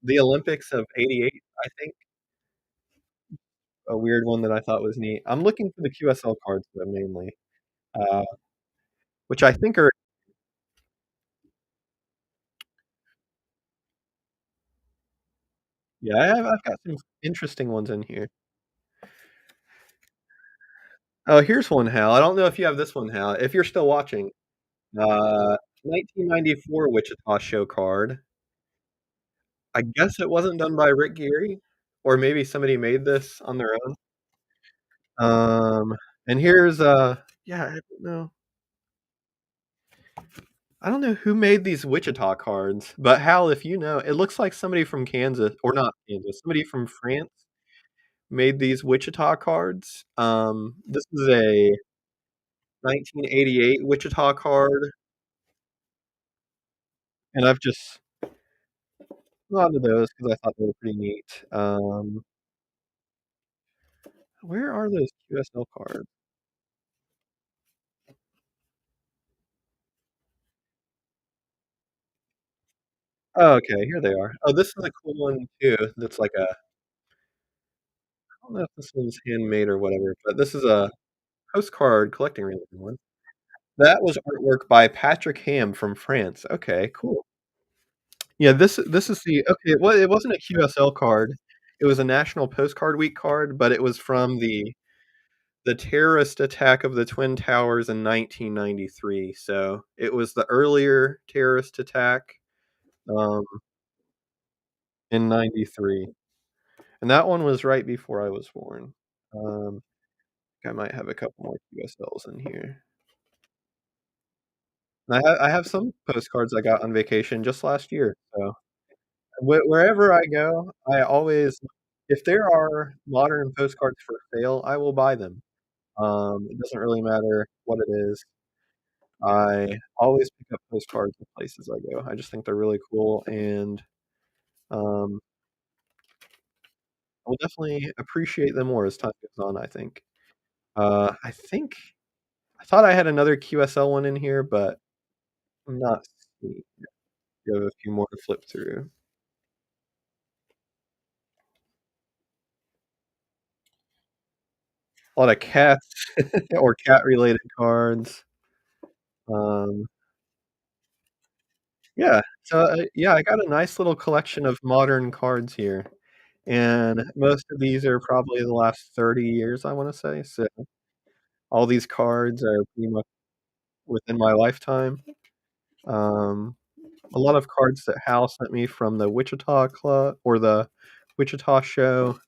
the Olympics of '88, I think, a weird one that I thought was neat. I'm looking for the QSL cards though, mainly, uh, which I think are yeah, I've got some interesting ones in here. Oh, here's one, Hal. I don't know if you have this one, Hal. If you're still watching, 1994 Wichita Show card. I guess it wasn't done by Rick Geary, or maybe somebody made this on their own. Um, and here's, yeah, I don't know who made these Wichita cards, but Hal, if you know, it looks like somebody from Kansas or not Kansas, somebody from France made these Wichita cards. This is a 1988 Wichita card, and I've just gone to those because I thought they were pretty neat. Where are those QSL cards? Oh, okay, here they are. Oh, this is a cool one too, that's like a I don't know if this one's handmade or whatever, but this is a postcard collecting related one. That was artwork by Patrick Ham from France. Okay, cool. Yeah, this is the okay, it wasn't a QSL card. It was a National Postcard Week card, but it was from the terrorist attack of the Twin Towers in 1993. So, it was the earlier terrorist attack, um, in '93, and that one was right before I was born. Um, I might have a couple more QSLs in here. And I have some postcards I got on vacation just last year, so wherever I go, I always if there are modern postcards for sale, I will buy them. It doesn't really matter what it is. I always pick up postcards of places I go. I just think they're really cool, and, um, I'll definitely appreciate them more as time goes on, I think. I thought I had another QSL one in here, but I'm not seeing it. You have a few more to flip through. A lot of cats or cat-related cards. Um, yeah, so, yeah, I got a nice little collection of modern cards here, and most of these are probably the last 30 years, I wanna say, so all these cards are pretty much within my lifetime. Um, a lot of cards that Hal sent me from the Wichita Club or the Wichita show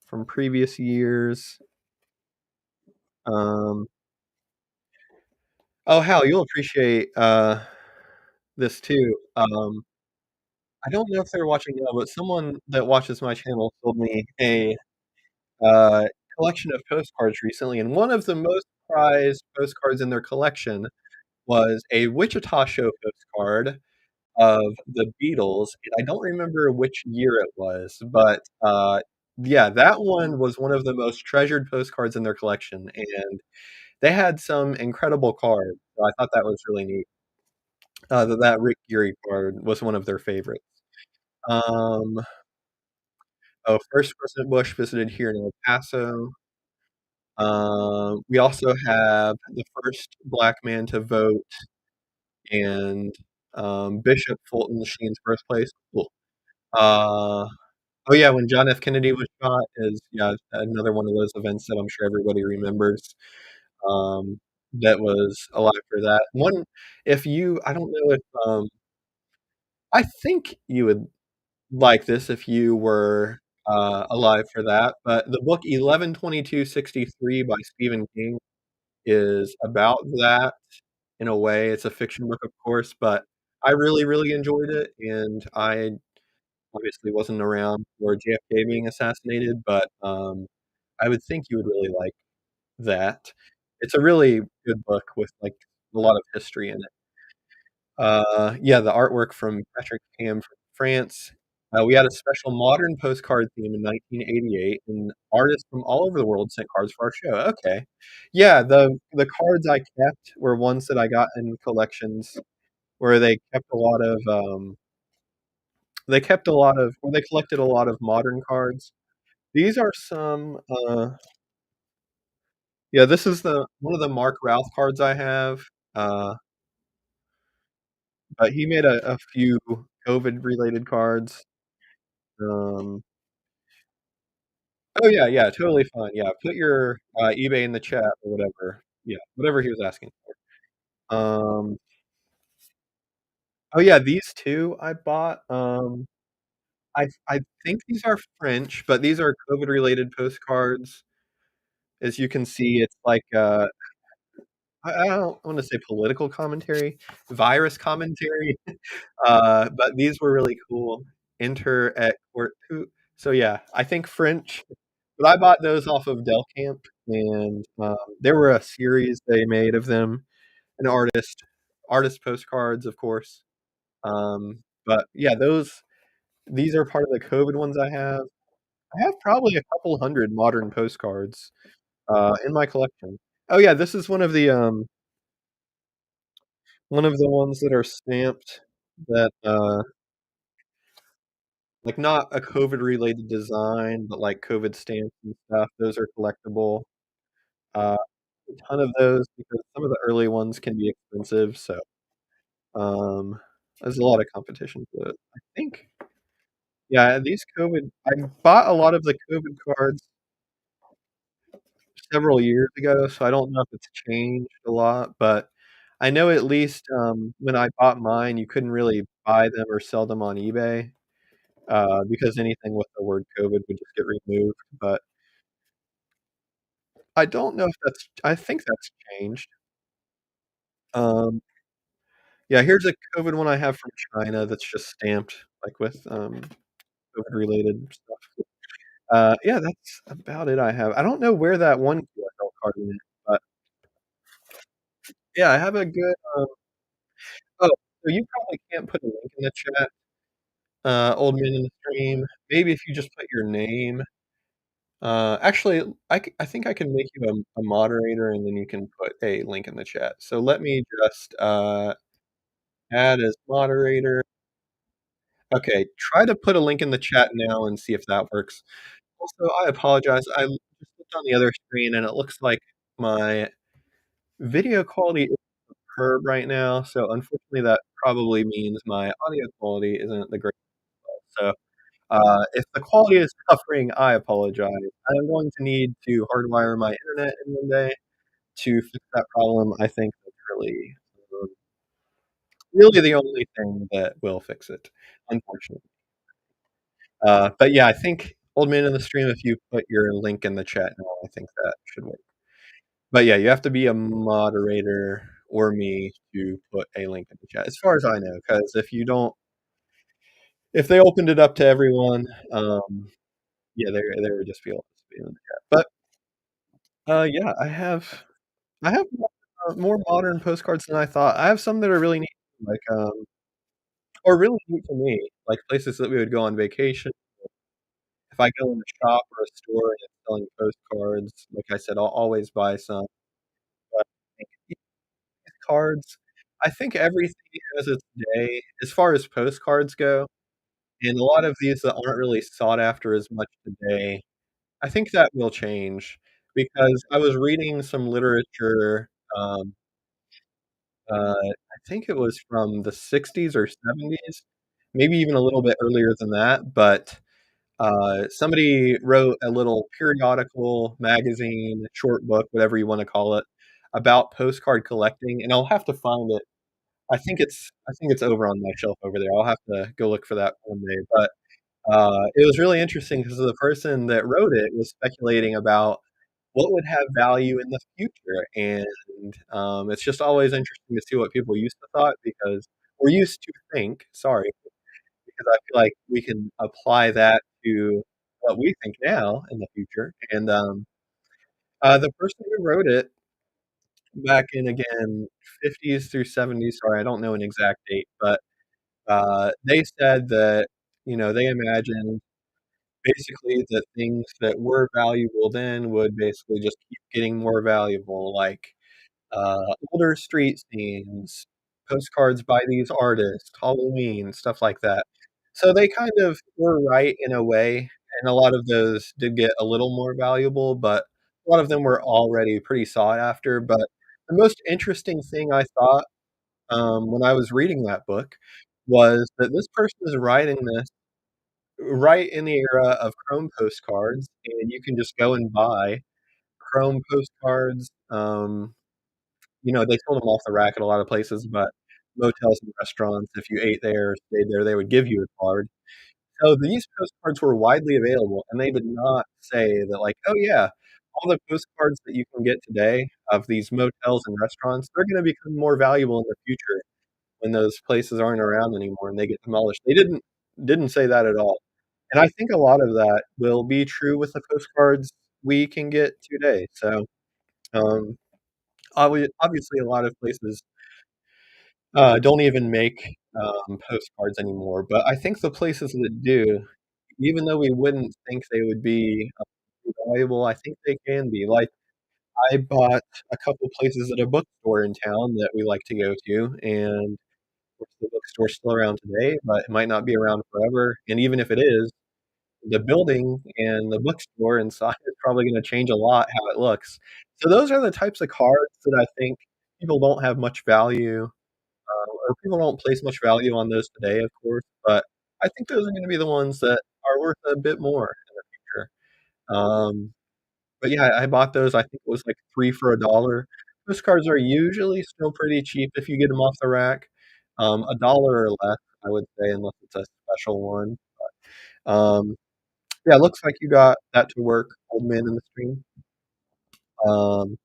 from previous years. Um Oh, Hal, you'll appreciate, this too. I don't know if they're watching now, but someone that watches my channel sold me a, uh, collection of postcards recently, and one of the most prized postcards in their collection was a Wichita show postcard of the Beatles, and I don't remember which year it was, but, Yeah, that one was one of the most treasured postcards in their collection, and they had some incredible cards, so I thought that was really neat. That Rick Geary card was one of their favorites. Um, First President Bush visited here in El Paso. We also have the first black man to vote and, Bishop Fulton Sheen's birthplace. Cool. Uh, oh, yeah, when John F. Kennedy was shot is yeah, another one of those events that I'm sure everybody remembers, that was alive for that. One if you I don't know if, I think you would like this if you were, alive for that, but the book 11/22/63 by Stephen King is about that in a way. It's a fiction book, of course, but I really, really enjoyed it, and I obviously wasn't around for JFK being assassinated, but, I would think you would really like that. It's a really good book with, like, a lot of history in it. Yeah, the artwork from Patrick Ham from France. We had a special modern postcard theme in 1988, and artists from all over the world sent cards for our show. Okay. Yeah, the cards I kept were ones that I got in collections where they kept a lot of where they collected a lot of modern cards. These are some, yeah, this is the one of the Mark Routh cards I have, uh, but he made a few COVID-related cards. Um Oh, yeah, yeah, totally fine, yeah, put your, eBay in the chat or whatever. Yeah, whatever he was asking for. Oh, yeah, these 2 I bought, I think these are French, but these are COVID-related postcards. As you can see, it's like, I don't wanna say political commentary, virus commentary, but these were really cool. Enter at court coup so, yeah, I think French. But I bought those off of Del Camp, and, there were a series they made of them, an artist postcards, of course. But yeah, those these are part of the COVID ones I have. I have probably a couple 100 modern postcards, in my collection. Oh, yeah, this is one of the ones that are stamped that, like, not a COVID-related design, but, like, COVID stamps and stuff. Those are collectible. Uh a ton of those because some of the early ones can be expensive, so, um, there's a lot of competition, but I think yeah, these COVID I bought a lot of the COVID cards several years ago, so I don't know if it's changed a lot, but I know at least, when I bought mine, you couldn't really buy them or sell them on eBay, because anything with the word COVID would just get removed, but I don't know if that's I think that's changed. Um Yeah, here's a COVID one I have from China that's just stamped, like, with, COVID-related stuff. Yeah, that's about it I have. I don't know where that one QSL card went, but yeah, I have a good, oh, so you probably can't put a link in the chat, old man in the stream. Maybe if you just put your name, actually, I think I can make you a moderator, and then you can put a link in the chat. So let me just, add as moderator. Okay, try to put a link in the chat now and see if that works. Also, I apologize. I just looked on the other screen, and it looks like my video quality is superb right now, so unfortunately, that probably means my audio quality isn't the greatest. So, if the quality is suffering, I apologize. I am going to need to hardwire my internet in one day to fix that problem. I think that's um, really the only thing that will fix it, unfortunately. But yeah, I think old man in the stream, if you put your link in the chat now, I think that should work. But yeah, you have to be a moderator or me to put a link in the chat, as far as I know, because if they opened it up to everyone, yeah, there would just be a lot of spam in the chat. But, yeah, I have more modern postcards than I thought. I have some that are really neat, like, or really neat to me, like places that we would go on vacation. if I go in a shop or a store and it's selling postcards, like I said, I'll always buy some, but I think these cards I think everything has its day as far as postcards go, and a lot of these that aren't really sought after as much today, I think that will change because I was reading some literature, um, I think it was from the '60s or '70s, maybe even a little bit earlier than that, but somebody wrote a little periodical, magazine, short book, whatever you wanna call it, about postcard collecting, and I'll have to find it. I think it's over on my shelf over there. I'll have to go look for that one day, but, it was really interesting because the person that wrote it was speculating about what would have value in the future, and, it's just always interesting to see what people used to thought because or used to think, sorry, because I feel like we can apply that to what we think now in the future, and, the person who wrote it back in, again, '50s through '70s, sorry, I don't know an exact date, but, they said that, they imagined basically the things that were valuable then would basically just keep getting more valuable, like older street scenes, postcards by these artists, Halloween, stuff like that. So they kind of were right in a way, and a lot of those did get a little more valuable, but a lot of them were already pretty sought after. But the most interesting thing I thought, when I was reading that book was that this person is writing this right in the era of Chrome postcards, and you can just go and buy Chrome postcards, they sold them off the rack at a lot of places, but motels and restaurants, if you ate there or stayed there, they would give you a card. So these postcards were widely available, and they did not say that, like, "Oh, yeah, all the postcards that you can get today of these motels and restaurants, they're gonna become more valuable in the future when those places aren't around anymore and they get demolished." They didn't say that at all, and I think a lot of that will be true with the postcards we can get today. So, um, obviously, a lot of places don't even make, postcards anymore, but I think the places that do, even though we wouldn't think they would be, valuable, I think they can be. Like, I bought a couple places at a bookstore in town that we like to go to, and of course the bookstore's still around today, but it might not be around forever, and even if it is, the building and the bookstore inside is probably gonna change a lot how it looks. So those are the types of cards that I think people don't have much value or people don't place much value on those today, of course, but I think those are gonna be the ones that are worth a bit more in the future. But yeah, I bought those, I think it was like 3 for $1. Those cards are usually still pretty cheap if you get them off the rack. $1 or less, I would say, unless it's a special one. Um, yeah, it looks like you got that to work, old man in the stream. Um,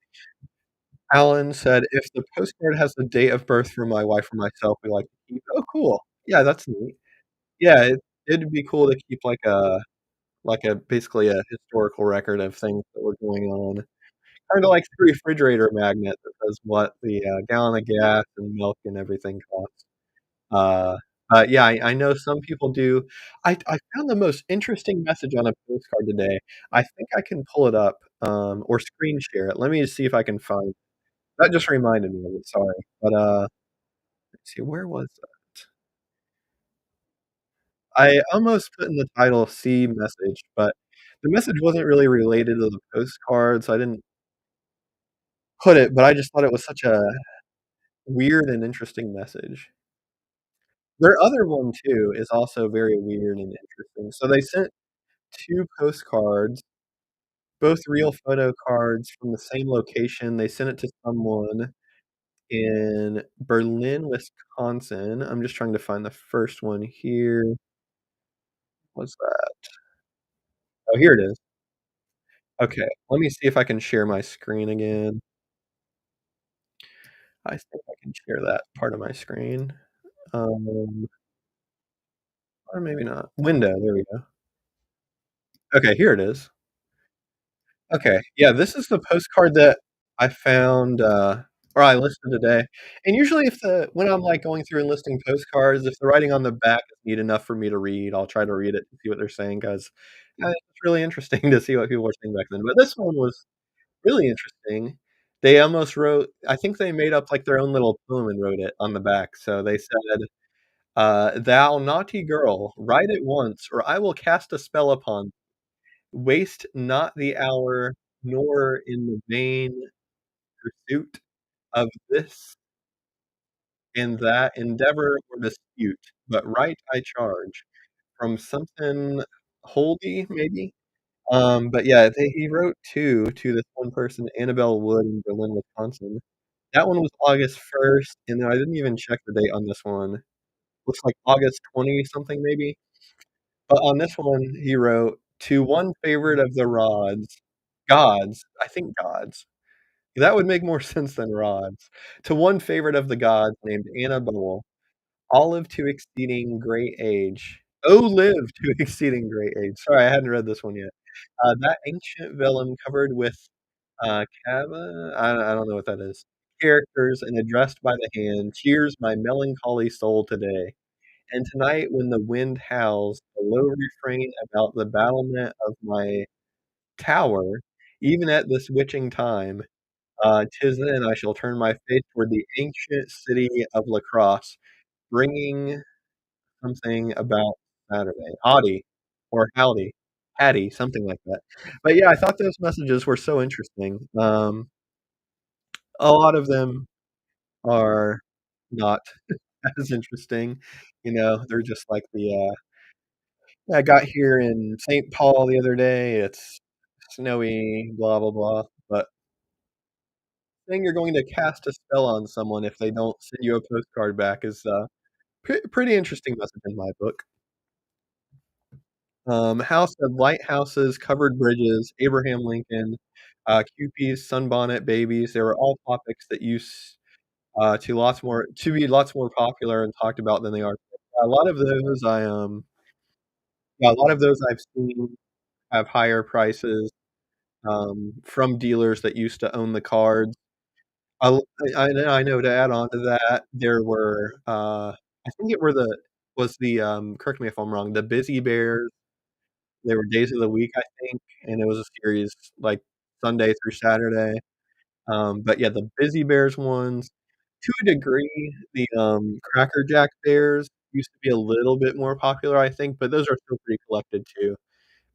Alan said, "If the postcard has the date of birth for my wife or myself, we like to keep." Oh, cool. Yeah, that's neat. Yeah, it'd be cool to keep like a basically a historical record of things that were going on. Kinda like the refrigerator magnet that says what the, gallon of gas and milk and everything costs. Uh, yeah, I know some people do. I found the most interesting message on a postcard today. I think I can pull it up, or screen share it. Let me just see if I can find that just reminded me of it, sorry. But, let's see, where was that? I almost put in the title "See message," but the message wasn't really related to the postcard, so I didn't put it, but I just thought it was such a weird and interesting message. Their other one too is also very weird and interesting. So they sent 2 postcards, both real photo cards from the same location. They sent it to someone in Berlin, Wisconsin. I'm just trying to find the first one here. What's that? Oh, here it is. Okay, let me see if I can share my screen again. I think I can share that part of my screen. Um, or maybe not. Window, there we go. Okay, here it is. Okay, yeah, this is the postcard that I found, or I listed today, and usually if the when I'm, like, going through and listing postcards, if the writing on the back is neat enough for me to read, I'll try to read it and see what they're saying 'cause it's really interesting to see what people were saying back then, but this one was really interesting. They almost wrote I think they made up, like, their own little poem and wrote it on the back, so they said, "Thou naughty girl, write at once, or I will cast a spell upon waste not the hour, nor in the vain pursuit of this and that endeavor or dispute, but write I charge, from something holy, maybe?" But yeah, he wrote 2 to this one person, Annabelle Wood in Berlin, Wisconsin. That one was August 1st, and then I didn't even check the date on this one. Looks like August 20 something maybe? But on this one, he wrote, "To one favorite of the gods, I think gods. That would make more sense than rods. To one favorite of the gods named Annabelle, olive to exceeding great age. Oh, live to exceeding great age." Sorry, I hadn't read this one yet. That ancient vellum covered with, I don't know what that is. Characters and addressed by the hand, cheers my melancholy soul today. And tonight when the wind howls, a low refrain about the battlement of my tower, even at this witching time, 'tis then I shall turn my face toward the ancient city of La Crosse, bringing something about Saturday. Howdy, or howdy, Hattie, something like that. But yeah, I thought those messages were so interesting. A lot of them are not as interesting, they're just like I got here in St. Paul the other day, it's snowy, blah, blah, blah, but saying you're going to cast a spell on someone if they don't send you a postcard back is a pretty interesting message in my book. House of lighthouses, covered bridges, Abraham Lincoln, Kewpies, sunbonnet babies, they were all topics that to be lots more popular and talked about than they are today. A lot of those yeah, a lot of those I've seen have higher prices, from dealers that used to own the cards. I'll I know to add on to that, there were, I think it were the was the, correct me if I'm wrong, the Busy Bears. They were days of the week, I think, and it was a series, like, Sunday through Saturday. But yeah, the Busy Bears ones, to a degree, the, Cracker Jack bears used to be a little bit more popular, I think, but those are still pretty collected too.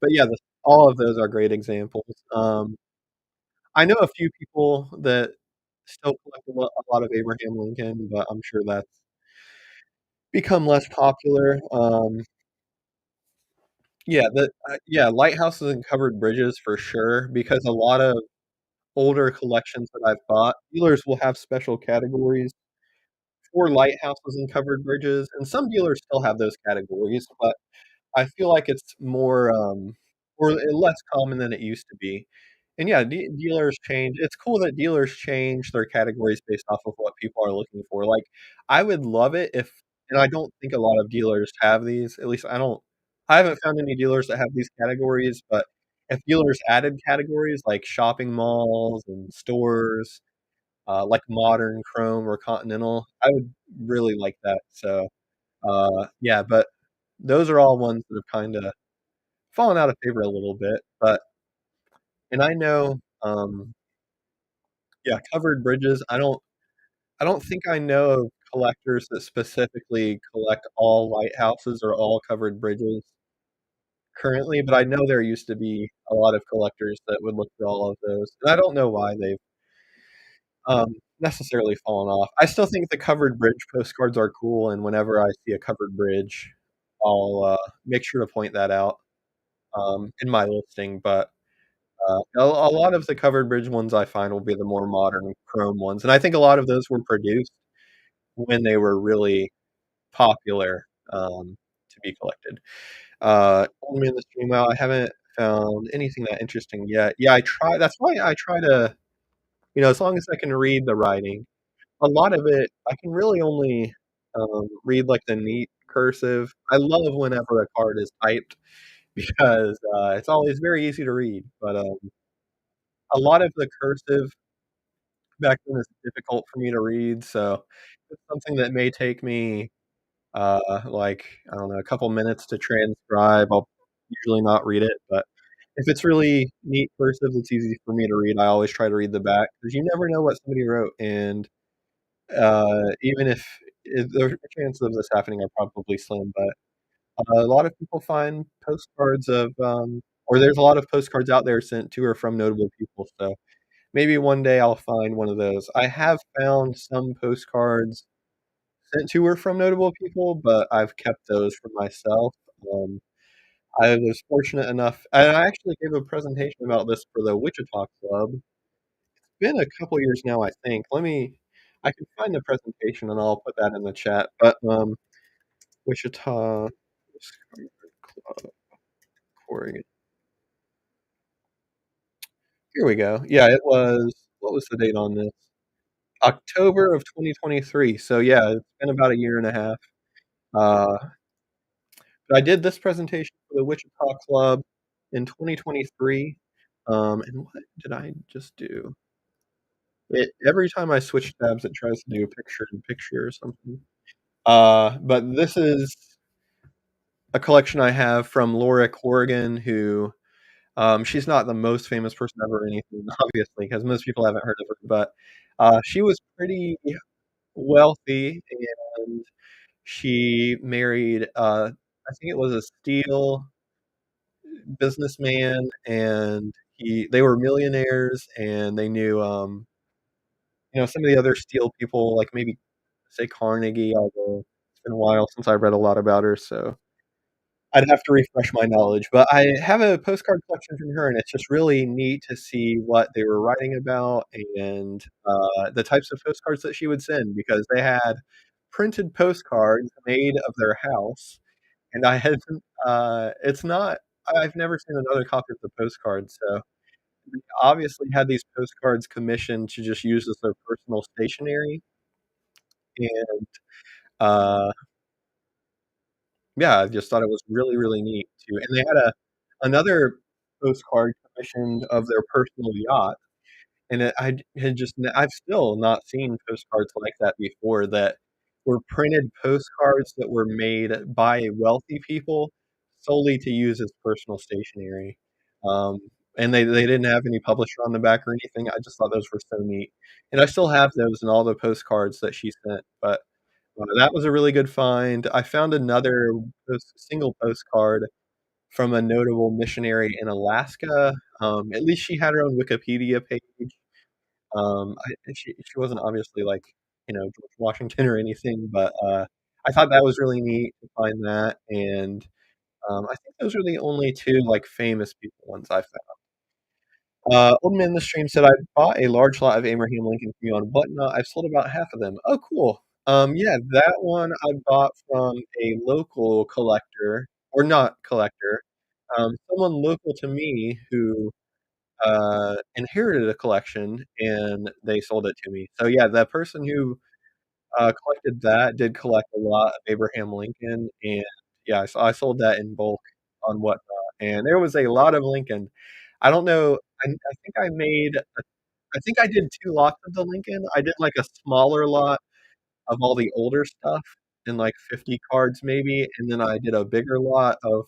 But yeah, all of those are great examples. I know a few people that still collect a lot of Abraham Lincoln, but I'm sure that's become less popular. Yeah, lighthouses and covered bridges for sure, because a lot of older collections that I've bought, dealers will have special categories for lighthouses and covered bridges, and some dealers still have those categories, but I feel like it's more, or less common than it used to be. And yeah, dealers change. It's cool that dealers change their categories based off of what people are looking for. Like, I would love it if and I don't think a lot of dealers have these, at least I haven't found any dealers that have these categories, but if dealers added categories like shopping malls and stores, like Modern, Chrome, or Continental, I would really like that. So, yeah, but those are all ones that have kinda fallen out of favor a little bit, but and I know, yeah, covered bridges, I don't think I know of collectors that specifically collect all lighthouses or all covered bridges currently, but I know there used to be a lot of collectors that would look for all of those, and I don't know why they've, necessarily fallen off. I still think the covered bridge postcards are cool, and whenever I see a covered bridge, I'll, make sure to point that out, in my listing, but a lot of the covered bridge ones I find will be the more modern chrome ones, and I think a lot of those were produced when they were really popular, to be collected. Old Man the Stream Out, I haven't found anything that interesting yet. Yeah, I try that's why I try to as long as I can read the writing. A lot of it, I can really only, read, like, the neat cursive. I love whenever a card is typed because, it's always very easy to read, but, a lot of the cursive back then is difficult for me to read, so it's something that may take me, like, I don't know, a couple minutes to transcribe. usually not read it, but if it's really neat cursive that's easy for me to read, I always try to read the back because you never know what somebody wrote, and, even if the chances of this happening are probably slim, but, a lot of people find postcards of, or there's a lot of postcards out there sent to or from notable people, so maybe one day I'll find one of those. I have found some postcards sent to or from notable people, but I've kept those for myself. Um, I was fortunate enough and I actually gave a presentation about this for the Wichita Club. Been a couple years now, I think. I can find the presentation and I'll put that in the chat, but, Wichita Club, Oregon. Here we go. Yeah, it was what was the date on this? October of 2023, so yeah, it's been about a year and a half. Uh, but I did this presentation for the Wichita Club in 2023, and what did I just do? It every time I switch tabs, it tries to do picture in picture or something. But this is a collection I have from Laura Corrigan, who, she's not the most famous person ever or anything, obviously, because most people haven't heard of her, but, she was pretty wealthy, and she married, I think it was a steel businessman, and they were millionaires, and they knew, some of the other steel people, like maybe say Carnegie, although it's been a while since I've read a lot about her, so I'd have to refresh my knowledge. But I have a postcard collection from her, and it's just really neat to see what they were writing about and the types of postcards that she would send because they had printed postcards made of their house. And I hadn't, it's not, I've never seen another copy of the postcard. So they obviously had these postcards commissioned to just use as their personal stationery. And uh, yeah, I just thought it was really, really neat too. And they had another postcard commissioned of their personal yacht. And I've still not seen postcards like that before that were printed postcards that were made by wealthy people solely to use as personal stationery. Um, and they didn't have any publisher on the back or anything. I just thought those were so neat. And I still have those and all the postcards that she sent, but, that was a really good find. I found another single postcard from a notable missionary in Alaska. At least she had her own Wikipedia page. She wasn't obviously like, George Washington or anything, but, I thought that was really neat to find that, and, I think those are the only 2, like, famous people ones I found. Old Man in the Stream said, "I bought a large lot of Abraham Lincoln for you on Whatnot. I've sold about half of them." Oh, cool. Yeah, that one I bought from a local collector, or not collector, someone local to me who inherited a collection and they sold it to me. So yeah, the person who collected that did collect a lot of Abraham Lincoln, and yeah, so I sold that in bulk on Whatnot, and there was a lot of Lincoln. I don't know. I think I think I did 2 lots of the Lincoln. I did like a smaller lot of all the older stuff and like 50 cards maybe, and then I did a bigger lot of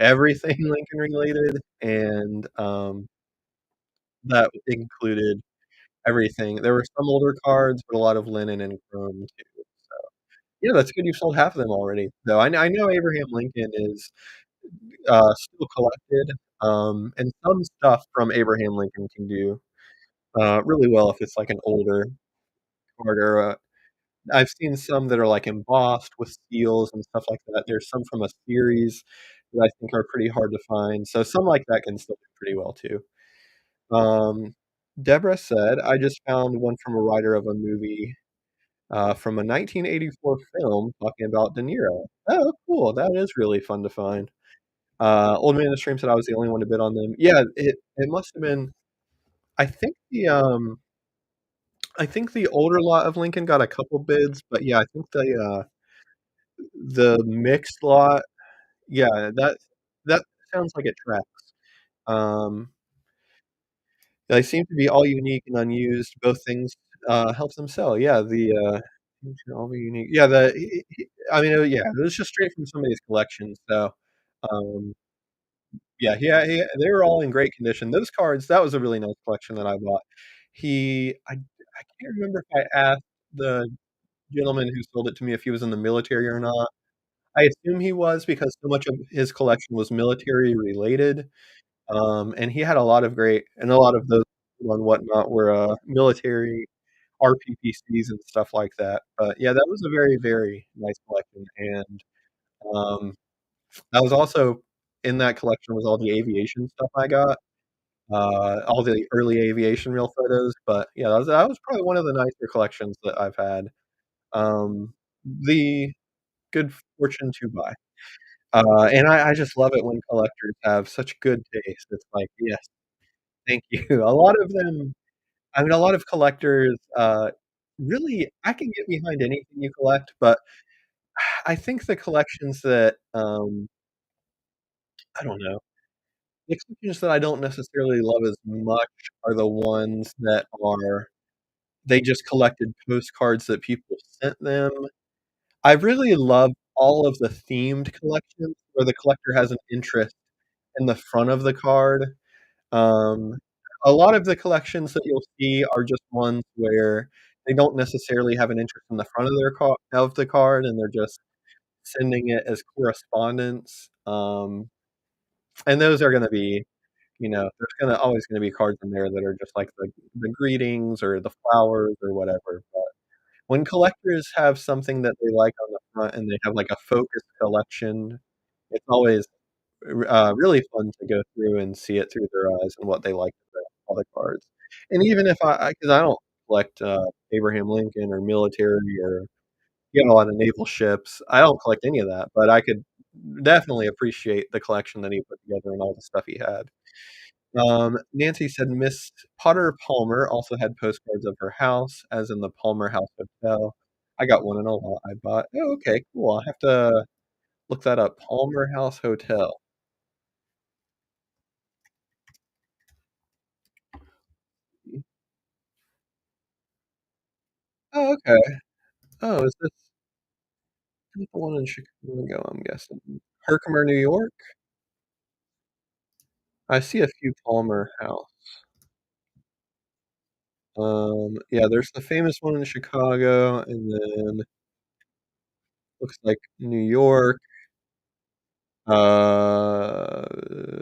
everything Lincoln related, and that included everything. There were some older cards, but a lot of linen and chrome too. Yeah, that's good you've sold half of them already, though. I know Abraham Lincoln is, still collected, and some stuff from Abraham Lincoln can do, really well if it's, like, an older card or I've seen some that are, like, embossed with seals and stuff like that. There's some from a series that I think are pretty hard to find, so some like that can still do pretty well too. Um, Deborah said, "I just found one from a writer of a movie, from a 1984 film talking about De Niro." Oh, cool, that is really fun to find. Old Man in the Stream said I was the only one to bid on them. Yeah, it must have been I think I think the older lot of Lincoln got a couple bids, but yeah, I think the mixed lot, yeah, that sounds like it tracks. Um, they seem to be all unique and unused, both things, helps them sell. Yeah, seem to all be unique. Yeah, the he I mean, yeah, it was just straight from somebody's collection, so, um Yeah, they were all in great condition. Those cards, that was a really nice collection that I bought. I can't remember if I asked the gentleman who sold it to me if he was in the military or not. I assume he was because so much of his collection was military related, and he had a lot of great and a lot of those and whatnot were, military RPPCs and stuff like that. But, yeah, that was a very, very nice collection, and, um, I was also in that collection was all the aviation stuff I got, all the early aviation real photos, but, yeah, that was probably one of the nicer collections that I've had, the good fortune to buy. And I just love it when collectors have such good taste. It's like, "Yes, thank you." A lot of them I mean, a lot of collectors, really I can get behind anything you collect, but I think the collections that, I don't know, the collections that I don't necessarily love as much are the ones that are they just collected postcards that people sent them. I really love all of the themed collections where the collector has an interest in the front of the card. Um, a lot of the collections that you'll see are just ones where they don't necessarily have an interest in the front of their of the card, and they're just sending it as correspondence. And those are gonna be, there's gonna always gonna be cards in there that are just like the greetings or the flowers or whatever. But when collectors have something that they like on the front and they have like a focused collection, it's always really fun to go through and see it through their eyes and what they like about all the cards. And even if because I don't collect, Abraham Lincoln or military or he had a lot of naval ships. I don't collect any of that, but I could definitely appreciate the collection that he put together and all the stuff he had. Nancy said Miss Potter Palmer also had postcards of her house, as in the Palmer House Hotel. I got one in a lot I bought. Oh, okay, cool. I'll have to look that up. Palmer House Hotel. Oh, okay. Oh, is this the one in Chicago, I'm guessing? Herkimer, New York? I see a few Palmer House. Yeah, there's the famous one in Chicago, and then looks like New York,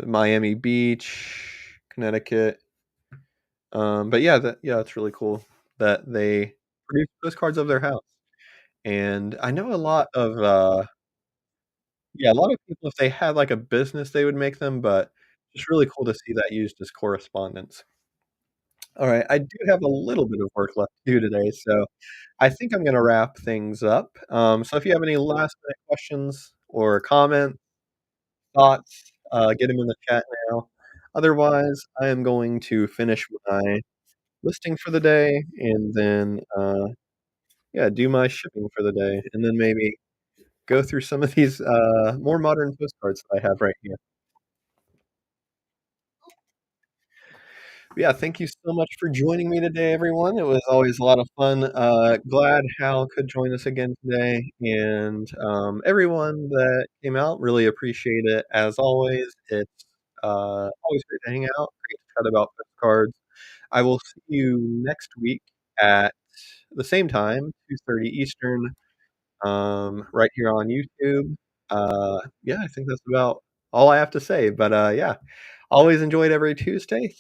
Miami Beach, Connecticut. But yeah, it's really cool that they produce postcards of their house. And I know a lot of, yeah, a lot of people, if they had, like, a business, they would make them, but it's really cool to see that used as correspondence. Alright, I do have a little bit of work left to do today, so I think I'm gonna wrap things up. So if you have any last-minute questions or comments, thoughts, get them in the chat now. Otherwise, I am going to finish my listing for the day and then, yeah, do my shipping for the day, and then maybe go through some of these, more modern postcards that I have right here. Yeah, thank you so much for joining me today, everyone. It was always a lot of fun. Glad Hal could join us again today, and everyone that came out, really appreciate it. As always, it's always great to hang out, great to chat about postcards. I will see you next week at the same time, 2:30 Eastern, right here on YouTube. Yeah, I think that's about all I have to say. But yeah, always enjoyed every Tuesday.